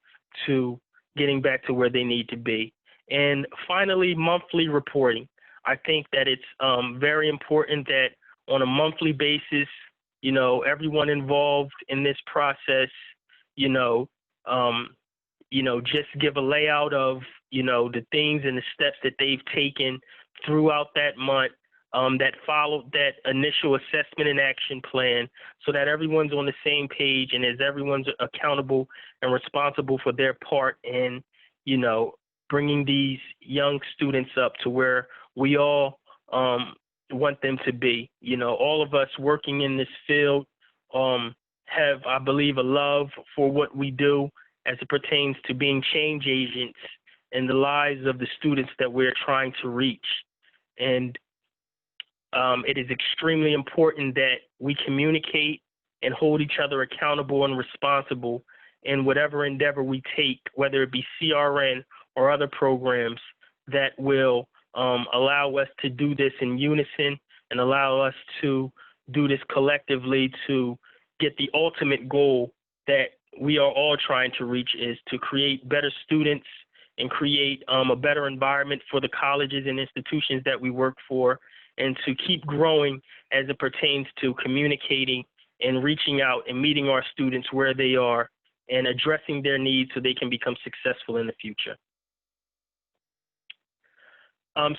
to getting back to where they need to be. And finally, monthly reporting. I think that it's very important that on a monthly basis, everyone involved in this process, just give a layout of, the things and the steps that they've taken throughout that month that followed that initial assessment and action plan, so that everyone's on the same page and as everyone's accountable and responsible for their part in, bringing these young students up to where we all want them to be. All of us working in this field have, I believe, a love for what we do as it pertains to being change agents in the lives of the students that we're trying to reach. And it is extremely important that we communicate and hold each other accountable and responsible in whatever endeavor we take, whether it be CRN or other programs that will allow us to do this in unison and allow us to do this collectively to get the ultimate goal that we are all trying to reach, is to create better students and create a better environment for the colleges and institutions that we work for, and to keep growing as it pertains to communicating and reaching out and meeting our students where they are and addressing their needs so they can become successful in the future.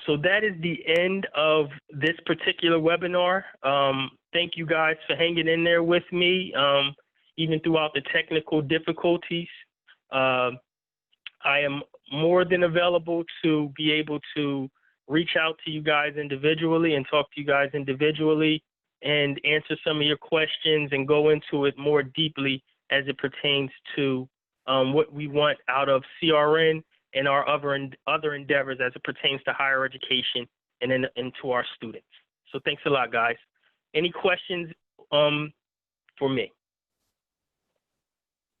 So that is the end of this particular webinar. Thank you guys for hanging in there with me, even throughout the technical difficulties. I am more than available to be able to reach out to you guys individually and talk to you guys individually and answer some of your questions and go into it more deeply as it pertains to what we want out of CRN and our other endeavors as it pertains to higher education and to our students. So thanks a lot, guys. Any questions for me?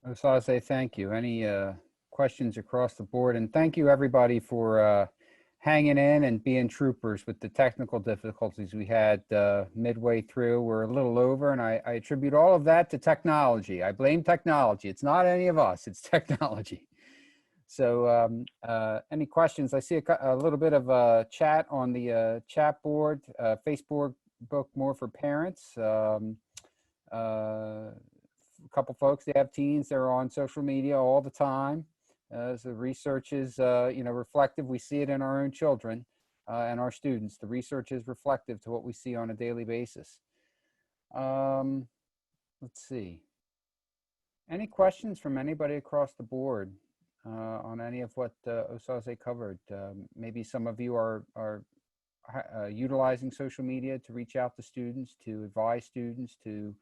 Osaze, thank you. Any questions across the board? And thank you, everybody, for hanging in and being troopers with the technical difficulties we had midway through. We're a little over, and I attribute all of that to technology. I blame technology. It's not any of us, it's technology. So any questions? I see a little bit of chat on the chat board, Facebook more for parents. A couple folks, they have teens, they're on social media all the time. So the research is, reflective. We see it in our own children and our students. The research is reflective to what we see on a daily basis. Let's see. Any questions from anybody across the board on any of what Osaze covered? Maybe some of you are utilizing social media to reach out to students, to advise students, to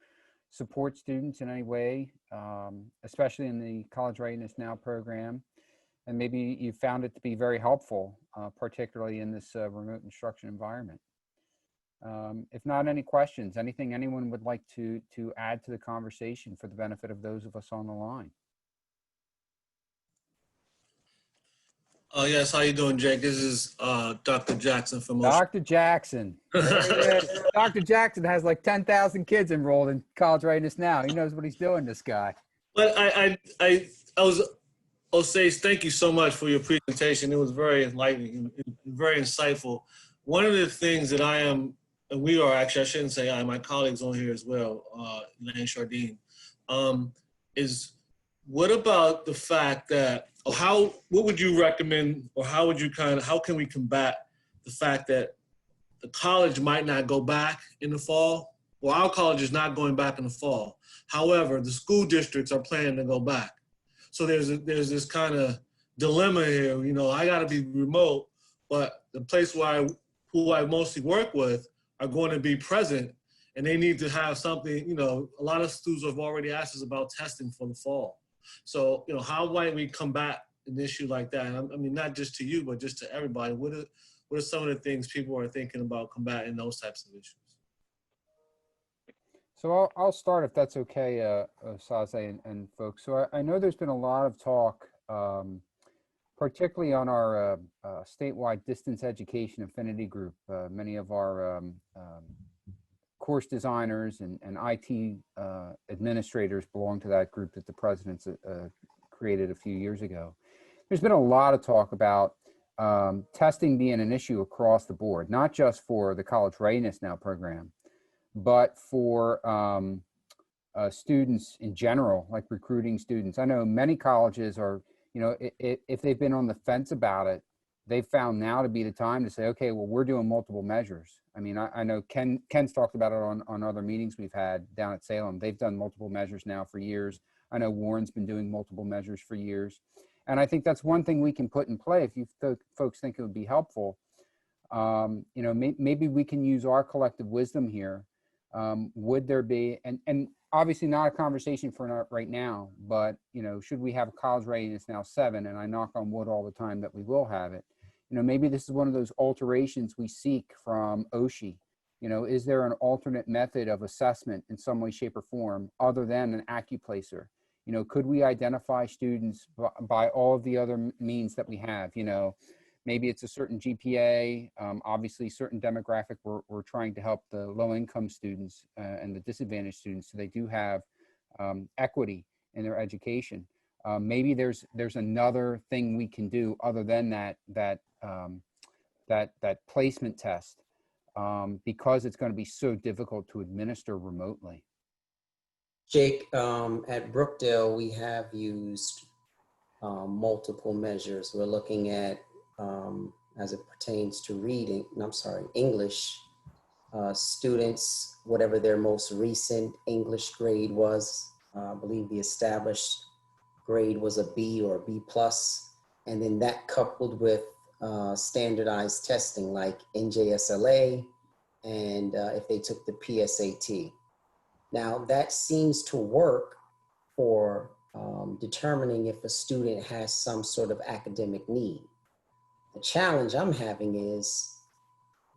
support students in any way, especially in the College Readiness Now program. And maybe you found it to be very helpful, particularly in this remote instruction environment. If not, any questions, anything anyone would like to add to the conversation for the benefit of those of us on the line? Yes, how you doing, Jake? This is Dr. Jackson from OSHE. Dr. Jackson. There he is. Dr. Jackson has like 10,000 kids enrolled in College Readiness Now. He knows what he's doing, this guy. But Osaze, thank you so much for your presentation. It was very enlightening and very insightful. One of the things that I am, and we are actually, I shouldn't say I, my colleagues on here as well, Lane Chardine, is what about the fact that, or what would you recommend, or how can we combat the fact that the college might not go back in the fall? Well, our college is not going back in the fall. However, the school districts are planning to go back. So there's this kind of dilemma here. You know, I got to be remote, but the place who I mostly work with are going to be present, and they need to have something. You know, a lot of students have already asked us about testing for the fall. So, you know, how might we combat an issue like that? And I mean, not just to you, but just to everybody. What are some of the things people are thinking about combating those types of issues? So I'll start, if that's okay, Osaze and folks. So I know there's been a lot of talk, particularly on our statewide distance education affinity group. Many of our course designers and IT administrators belong to that group that the president's created a few years ago. There's been a lot of talk about testing being an issue across the board, not just for the College Readiness Now program, but for students in general, like recruiting students. I know many colleges are, you know, if they've been on the fence about it, they've found now to be the time to say, okay, well, we're doing multiple measures. I mean, I know Ken's talked about it on other meetings we've had down at Salem. They've done multiple measures now for years. I know Warren's been doing multiple measures for years. And I think that's one thing we can put in play if you folks think it would be helpful. You know, maybe we can use our collective wisdom here. Would there be, and obviously not a conversation for right now, but, you know, should we have College Readiness Now 7, and I knock on wood all the time that we will have it, you know, maybe this is one of those alterations we seek from OSHE. You know, is there an alternate method of assessment in some way, shape, or form other than an AccuPlacer? You know, could we identify students by all of the other means that we have? You know, maybe it's a certain GPA, obviously certain demographic. We're trying to help the low-income students and the disadvantaged students, so they do have equity in their education. Maybe there's another thing we can do other than that placement test, because it's going to be so difficult to administer remotely. Jake, at Brookdale, we have used multiple measures. We're looking at, as it pertains to reading, English, students, whatever their most recent English grade was. I believe the established grade was a B or a B+, and then that coupled with standardized testing like NJSLA, and if they took the PSAT. Now that seems to work for determining if a student has some sort of academic need. The challenge I'm having is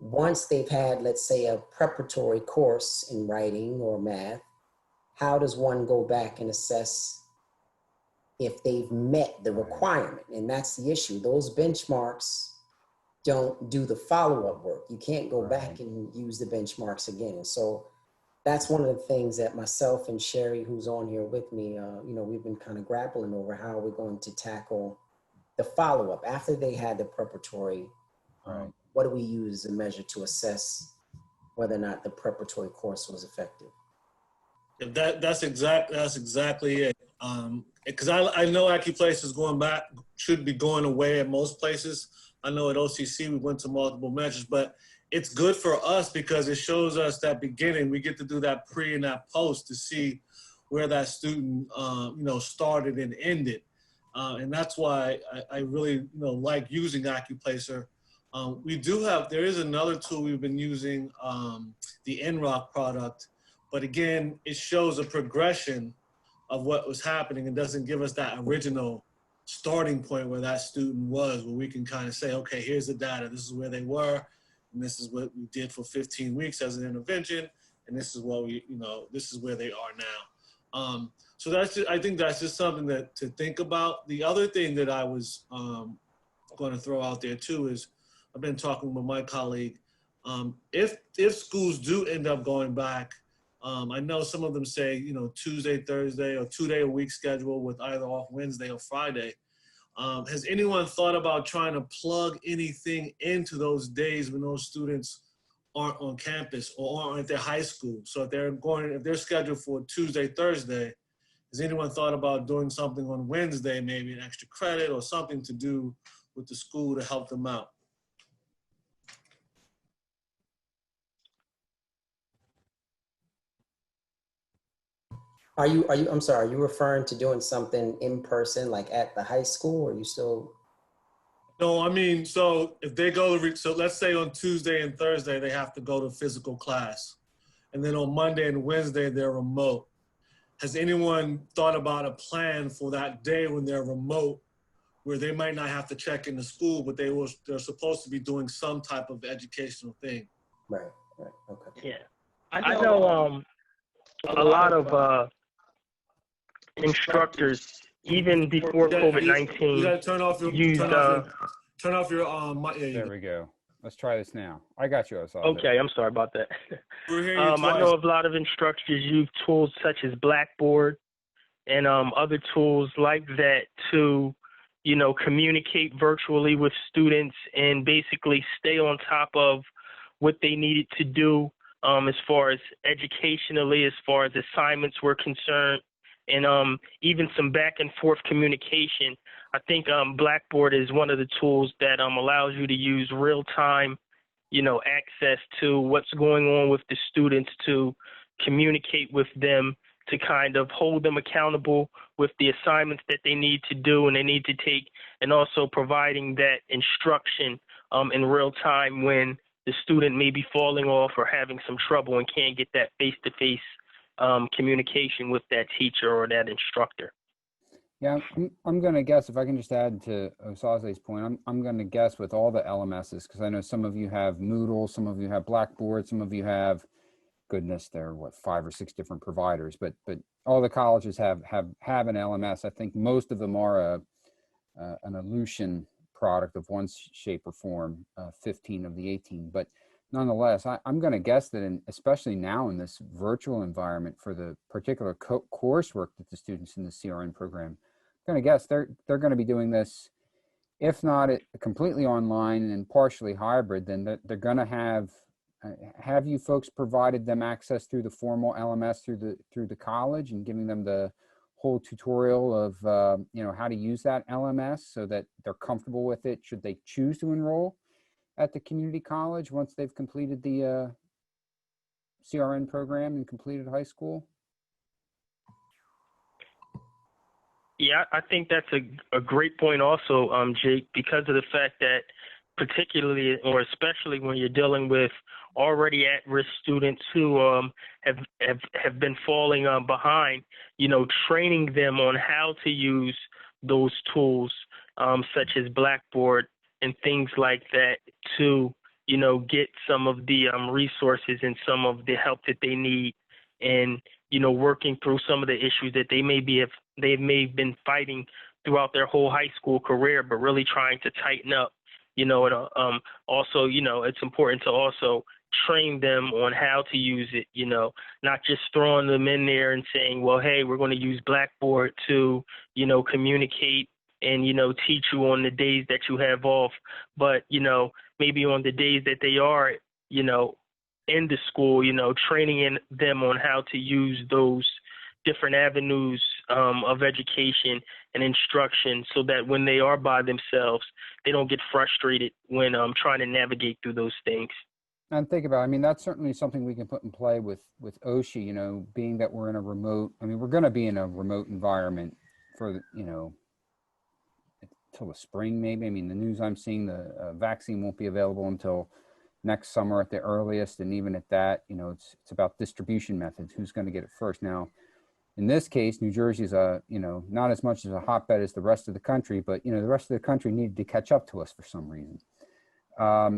once they've had, let's say, a preparatory course in writing or math, how does one go back and assess if they've met the requirement? And that's the issue. Those benchmarks don't do the follow-up work. You can't go back and use the benchmarks again. And so that's one of the things that myself and Sherry, who's on here with me, you know, we've been kind of grappling over how we're going to tackle the follow-up after they had the preparatory. What do we use as a measure to assess whether or not the preparatory course was effective? That's exactly it. Because I know AccuPlace is should be going away at most places. I know at OCC we went to multiple measures, but it's good for us because it shows us that beginning. We get to do that pre and that post to see where that student, you know, started and ended. And that's why I really, you know, like using AccuPlacer. There is another tool we've been using, the NRock product, but again, it shows a progression of what was happening and doesn't give us that original starting point where that student was, where we can kind of say, okay, here's the data. This is where they were. And this is what we did for 15 weeks as an intervention. And this is what this is where they are now. So I think that's just something to think about. The other thing that I was going to throw out there too is, I've been talking with my colleague. If schools do end up going back, I know some of them say, you know, Tuesday, Thursday, or 2-day-a-week schedule with either off Wednesday or Friday. Has anyone thought about trying to plug anything into those days when those students aren't on campus or aren't at their high school? So if they're scheduled for Tuesday, Thursday, has anyone thought about doing something on Wednesday, maybe an extra credit or something to do with the school to help them out? I'm sorry, are you referring to doing something in person, like at the high school, or are you still? No, I mean, so if they go to, so let's say on Tuesday and Thursday, they have to go to physical class. And then on Monday and Wednesday, they're remote. Has anyone thought about a plan for that day when they're remote, where they might not have to check into school, but they're supposed to be doing some type of educational thing? Right, okay. Yeah. I know a lot of instructors, even before COVID-19, you gotta turn off your used, turn off your mic. There we go. Let's try this now. I got you, Osaze. okay, I'm sorry about that. We're hearing you I twice. know a lot of instructors use tools such as Blackboard and other tools like that to, you know, communicate virtually with students and basically stay on top of what they needed to do as far as educationally, as far as assignments were concerned, and even some back and forth communication. I think Blackboard is one of the tools that allows you to use real-time, you know, access to what's going on with the students, to communicate with them, to kind of hold them accountable with the assignments that they need to do and they need to take, and also providing that instruction in real time when the student may be falling off or having some trouble and can't get that face-to-face communication with that teacher or that instructor. Yeah, I'm going to guess, if I can just add to Osaze's point, I'm going to guess with all the LMSs, because I know some of you have Moodle, some of you have Blackboard, some of you have, goodness, there are what, 5 or 6 different providers, but all the colleges have an LMS. I think most of them are an Elution product of one shape or form, 15 of the 18. But nonetheless, I'm going to guess that, especially now in this virtual environment for the particular coursework that the students in the CRN program, I'm going to guess they're going to be doing this, if not completely online and partially hybrid, then they're going to have you folks provided them access through the formal LMS through the college and giving them the whole tutorial of you know, how to use that LMS so that they're comfortable with it should they choose to enroll at the community college once they've completed the CRN program and completed high school? Yeah, I think that's a great point also, Jake, because of the fact that particularly or especially when you're dealing with already at-risk students who have been falling behind, you know, training them on how to use those tools such as Blackboard and things like that to, you know, get some of the resources and some of the help that they need, and, you know, working through some of the issues that they may have been fighting throughout their whole high school career, but really trying to tighten up, you know. And also, you know, it's important to also train them on how to use it, you know, not just throwing them in there and saying, well, hey, we're going to use Blackboard to, you know, communicate and, you know, teach you on the days that you have off, but, you know, maybe on the days that they are, you know, in the school, you know, training them on how to use those different avenues of education and instruction so that when they are by themselves, they don't get frustrated when trying to navigate through those things. And think about, I mean, that's certainly something we can put in play with OSHE, you know, being that we're in a remote, I mean, we're going to be in a remote environment for, you know, until the spring, maybe. I mean, the news I'm seeing, the vaccine won't be available until next summer at the earliest. And even at that, you know, it's about distribution methods. Who's going to get it first? Now, in this case, New Jersey is you know, not as much as a hotbed as the rest of the country, but, you know, the rest of the country needed to catch up to us for some reason.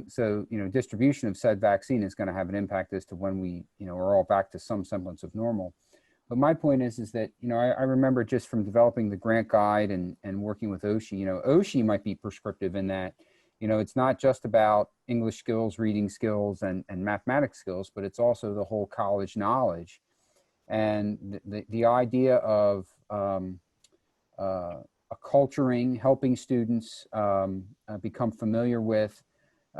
So, you know, distribution of said vaccine is going to have an impact as to when we, you know, are all back to some semblance of normal. But my point is that, you know, I remember just from developing the grant guide and working with OSHE, you know, OSHE might be prescriptive in that, you know, it's not just about English skills, reading skills, and mathematics skills, but it's also the whole college knowledge. And the idea of acculturing, helping students become familiar with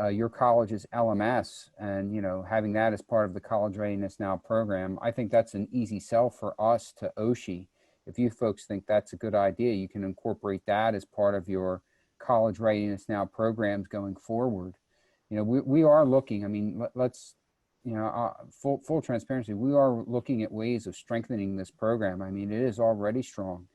your college's LMS, and, you know, having that as part of the College Readiness Now program, I think that's an easy sell for us to OSHE. If you folks think that's a good idea, you can incorporate that as part of your College Readiness Now programs going forward. You know, we are looking, I mean, let's, you know, full transparency, we are looking at ways of strengthening this program. I mean, it is already strong,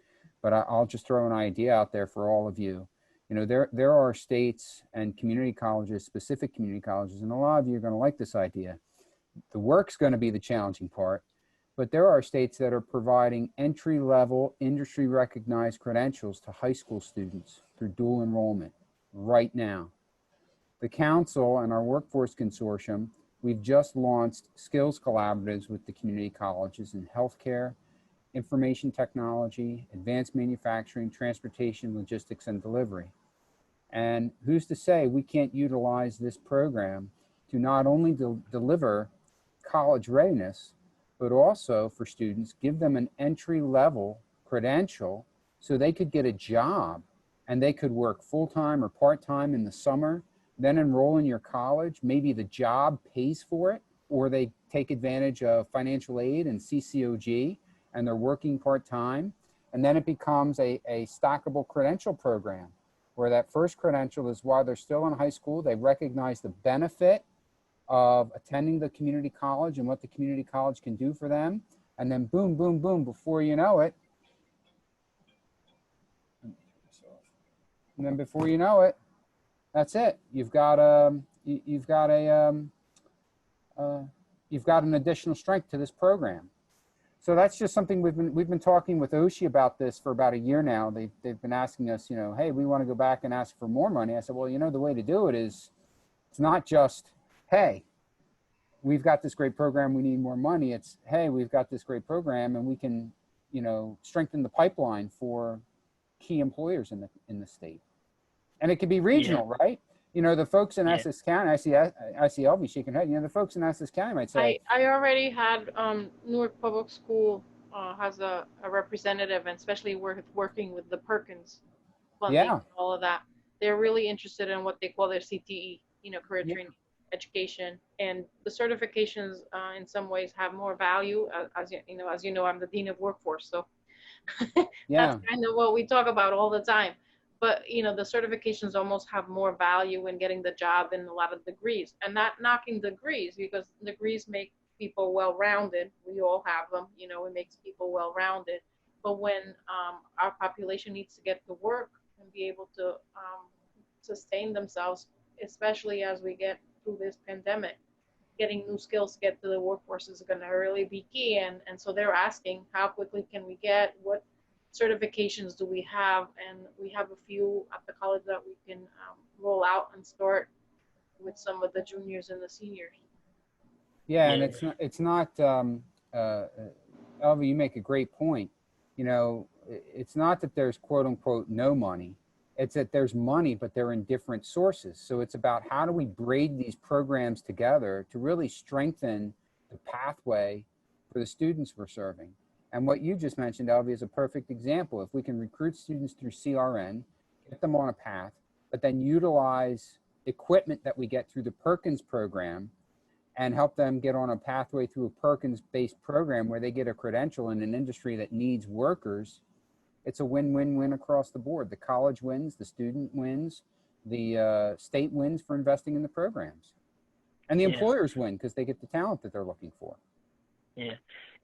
but I'll just throw an idea out there for all of you. You know, there are states and community colleges, specific community colleges, and a lot of you are going to like this idea. The work's going to be the challenging part, but there are states that are providing entry-level, industry-recognized credentials to high school students through dual enrollment right now. The council and our workforce consortium, we've just launched skills collaboratives with the community colleges in healthcare, information technology, advanced manufacturing, transportation, logistics, and delivery. And who's to say we can't utilize this program to not only deliver college readiness, but also for students, give them an entry-level credential so they could get a job and they could work full-time or part-time in the summer, then enroll in your college. Maybe the job pays for it, or they take advantage of financial aid and CCOG, and they're working part-time, and then it becomes a stackable credential program where that first credential is while they're still in high school, they recognize the benefit of attending the community college and what the community college can do for them, and then boom, boom, boom, before you know it, that's it. You've got an additional strength to this program. So that's just something we've been talking with OSHE about this for about a year now. They've been asking us, you know, hey, we want to go back and ask for more money. I said, well, you know, the way to do it is, it's not just, hey, we've got this great program, we need more money. It's, hey, we've got this great program and we can, you know, strengthen the pipeline for key employers in the state. And it could be regional, right? You know, the folks in Essex County, I see Elvie shaking her head. You know, the folks in Essex County might say, I already had Newark Public School has a representative, and especially working with the Perkins funding, all of that. They're really interested in what they call their CTE, you know, career training education, and the certifications in some ways have more value. As you know, I'm the Dean of Workforce, so that's kind of what we talk about all the time. But, you know, the certifications almost have more value in getting the job than a lot of degrees. And not knocking degrees, because degrees make people well-rounded. We all have them, you know, it makes people well-rounded. But when our population needs to get to work and be able to sustain themselves, especially as we get through this pandemic, getting new skills to get to the workforce is going to really be key. And so they're asking, how quickly can we get, what certifications do we have? And we have a few at the college that we can roll out and start with some of the juniors and the seniors. Yeah, and it's not Elvie, you make a great point. You know, it's not that there's quote unquote no money. It's that there's money, but they're in different sources. So it's about how do we braid these programs together to really strengthen the pathway for the students we're serving. And what you just mentioned, Elvie, is a perfect example. If we can recruit students through CRN, get them on a path, but then utilize equipment that we get through the Perkins program and help them get on a pathway through a Perkins-based program where they get a credential in an industry that needs workers, it's a win-win-win across the board. The college wins, the student wins, the state wins for investing in the programs. And the employers win because they get the talent that they're looking for. Yeah.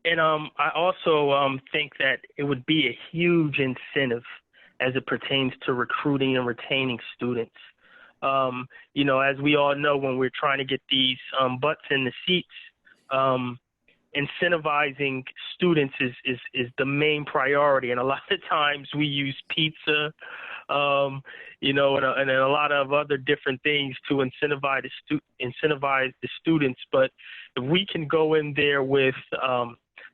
And I also think that it would be a huge incentive as it pertains to recruiting and retaining students. You know, as we all know, when we're trying to get these butts in the seats, incentivizing students is the main priority. And a lot of times we use pizza, you know, and a lot of other different things to incentivize the students. But if we can go in there with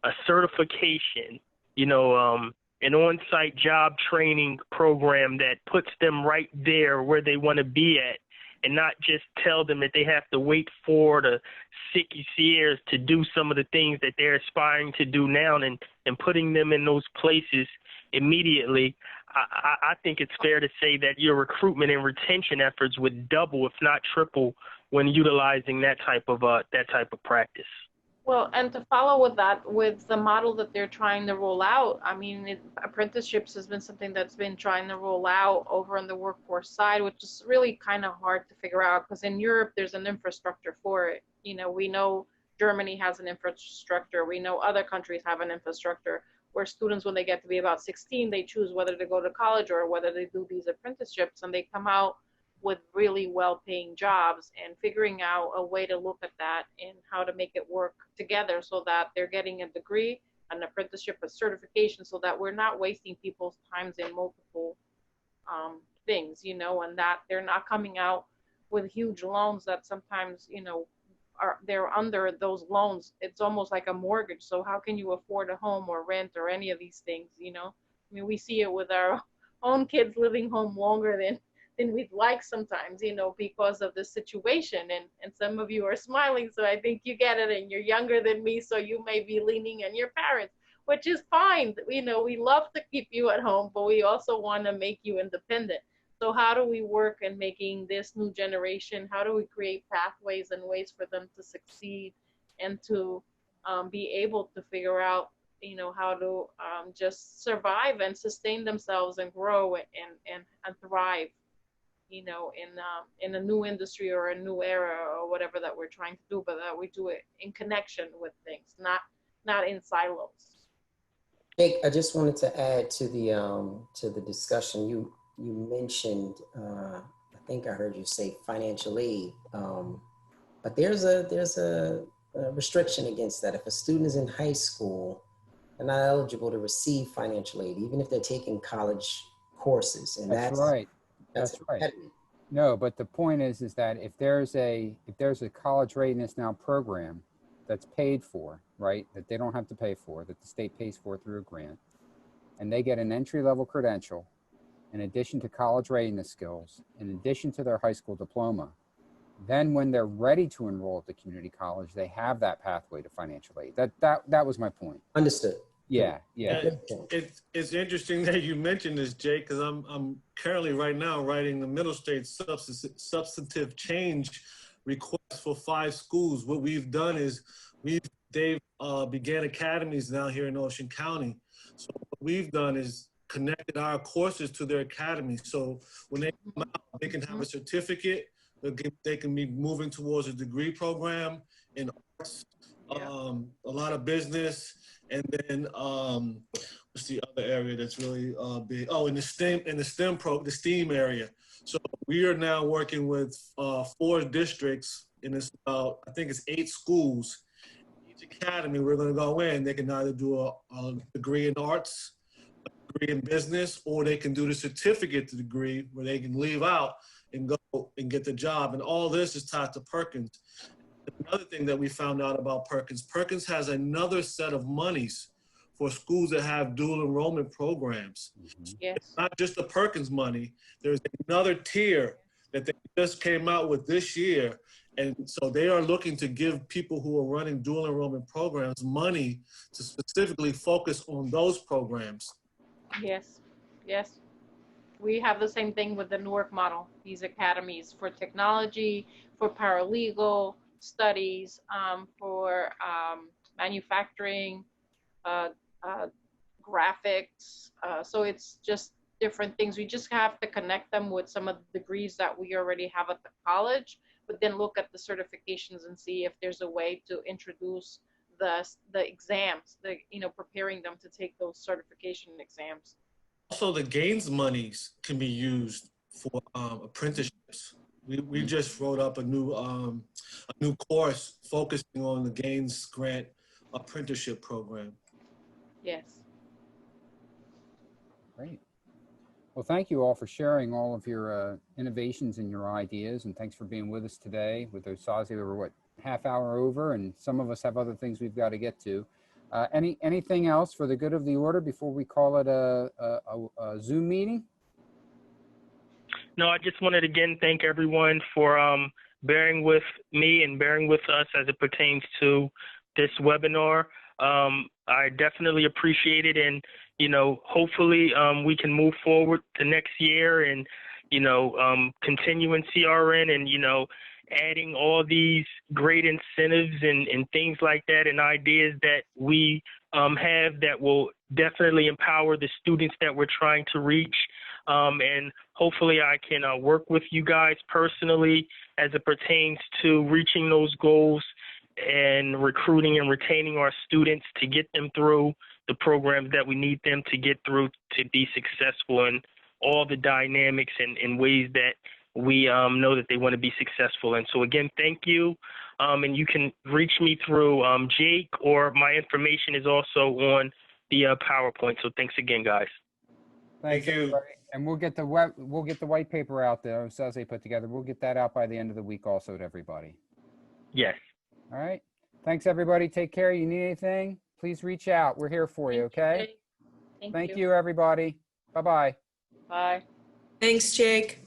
a certification, you know, an on-site job training program that puts them right there where they want to be at, and not just tell them that they have to wait for the 6 years to do some of the things that they're aspiring to do now, and putting them in those places immediately. I think it's fair to say that your recruitment and retention efforts would double, if not triple, when utilizing that type of practice. Well, and to follow with that, with the model that they're trying to roll out, I mean, apprenticeships has been something that's been trying to roll out over on the workforce side, which is really kind of hard to figure out because in Europe, there's an infrastructure for it. You know, we know Germany has an infrastructure. We know other countries have an infrastructure where students, when they get to be about 16, they choose whether to go to college or whether they do these apprenticeships, and they come out with really well-paying jobs, and figuring out a way to look at that and how to make it work together so that they're getting a degree, an apprenticeship, a certification, so that we're not wasting people's times in multiple things, you know, and that they're not coming out with huge loans that sometimes, you know, they're under those loans. It's almost like a mortgage. So how can you afford a home or rent or any of these things, you know? I mean, we see it with our own kids living home longer than we'd like sometimes, you know, because of the situation. And some of you are smiling, so I think you get it, and you're younger than me, so you may be leaning on your parents, which is fine. You know, we love to keep you at home, but we also want to make you independent. So how do we work in making this new generation, how do we create pathways and ways for them to succeed and to be able to figure out, you know, how to just survive and sustain themselves and grow and thrive, you know, in a new industry or a new era or whatever that we're trying to do, but that we do it in connection with things, not in silos. Jake, I just wanted to add to the discussion. You mentioned, I think I heard you say financial aid, but there's a restriction against that. If a student is in high school, they're not eligible to receive financial aid, even if they're taking college courses, and That's right. That's right. No, but the point is that if there's a College Readiness Now program that's paid for, right, that they don't have to pay for, that the state pays for through a grant, and they get an entry-level credential in addition to college readiness skills, in addition to their high school diploma, then when they're ready to enroll at the community college, they have that pathway to financial aid. That was my point. Understood. Yeah. It's interesting that you mentioned this, Jake, because I'm currently right now writing the Middle State substantive change request for 5 schools. What we've done is they've began academies now here in Ocean County. So what we've done is connected our courses to their academies. So when they come out, they can have a certificate. They can be moving towards a degree program in arts, a lot of business, and then what's the other area that's really big? Oh, in the STEAM area. So we are now working with 4 districts, and it's about, I think it's 8 schools. Each academy, we're going to go in. They can either do a degree in arts, a degree in business, or they can do the certificate degree where they can leave out and go and get the job. And all this is tied to Perkins. Another thing that we found out about Perkins has another set of monies for schools that have dual enrollment programs. Yes. It's not just the Perkins money. There's another tier that they just came out with this year. And so they are looking to give people who are running dual enrollment programs money to specifically focus on those programs. Yes. We have the same thing with the NRock model, these academies for technology, for paralegal studies, for manufacturing, graphics. So it's just different things. We just have to connect them with some of the degrees that we already have at the college, but then look at the certifications and see if there's a way to introduce the exams, preparing them to take those certification exams. Also, the Gains monies can be used for apprenticeships. We just wrote up a new course focusing on the Gains Grant apprenticeship program. Yes. Great. Well, thank you all for sharing all of your innovations and your ideas, and thanks for being with us today. With Osaze, we were half hour over, and some of us have other things we've got to get to. Anything else for the good of the order before we call it a Zoom meeting? No, I just wanted to again thank everyone for bearing with me and bearing with us as it pertains to this webinar. I definitely appreciate it, and hopefully we can move forward the next year and continuing CRN and adding all these great incentives and things like that and ideas that we have that will definitely empower the students that we're trying to reach. And hopefully I can work with you guys personally as it pertains to reaching those goals and recruiting and retaining our students to get them through the programs that we need them to get through to be successful in all the dynamics and ways that we know that they want to be successful. And so again, thank you. And you can reach me through Jake, or my information is also on the PowerPoint. So thanks again, guys. Thanks, Thank you. everybody. And we'll get the white paper out there, Osaze put together. We'll get that out by the end of the week also to everybody. Yes. All right. Thanks, everybody. Take care. You need anything, please reach out. We're here for you, okay? Thank Thank you, everybody. Bye-bye. Bye. Thanks, Jake.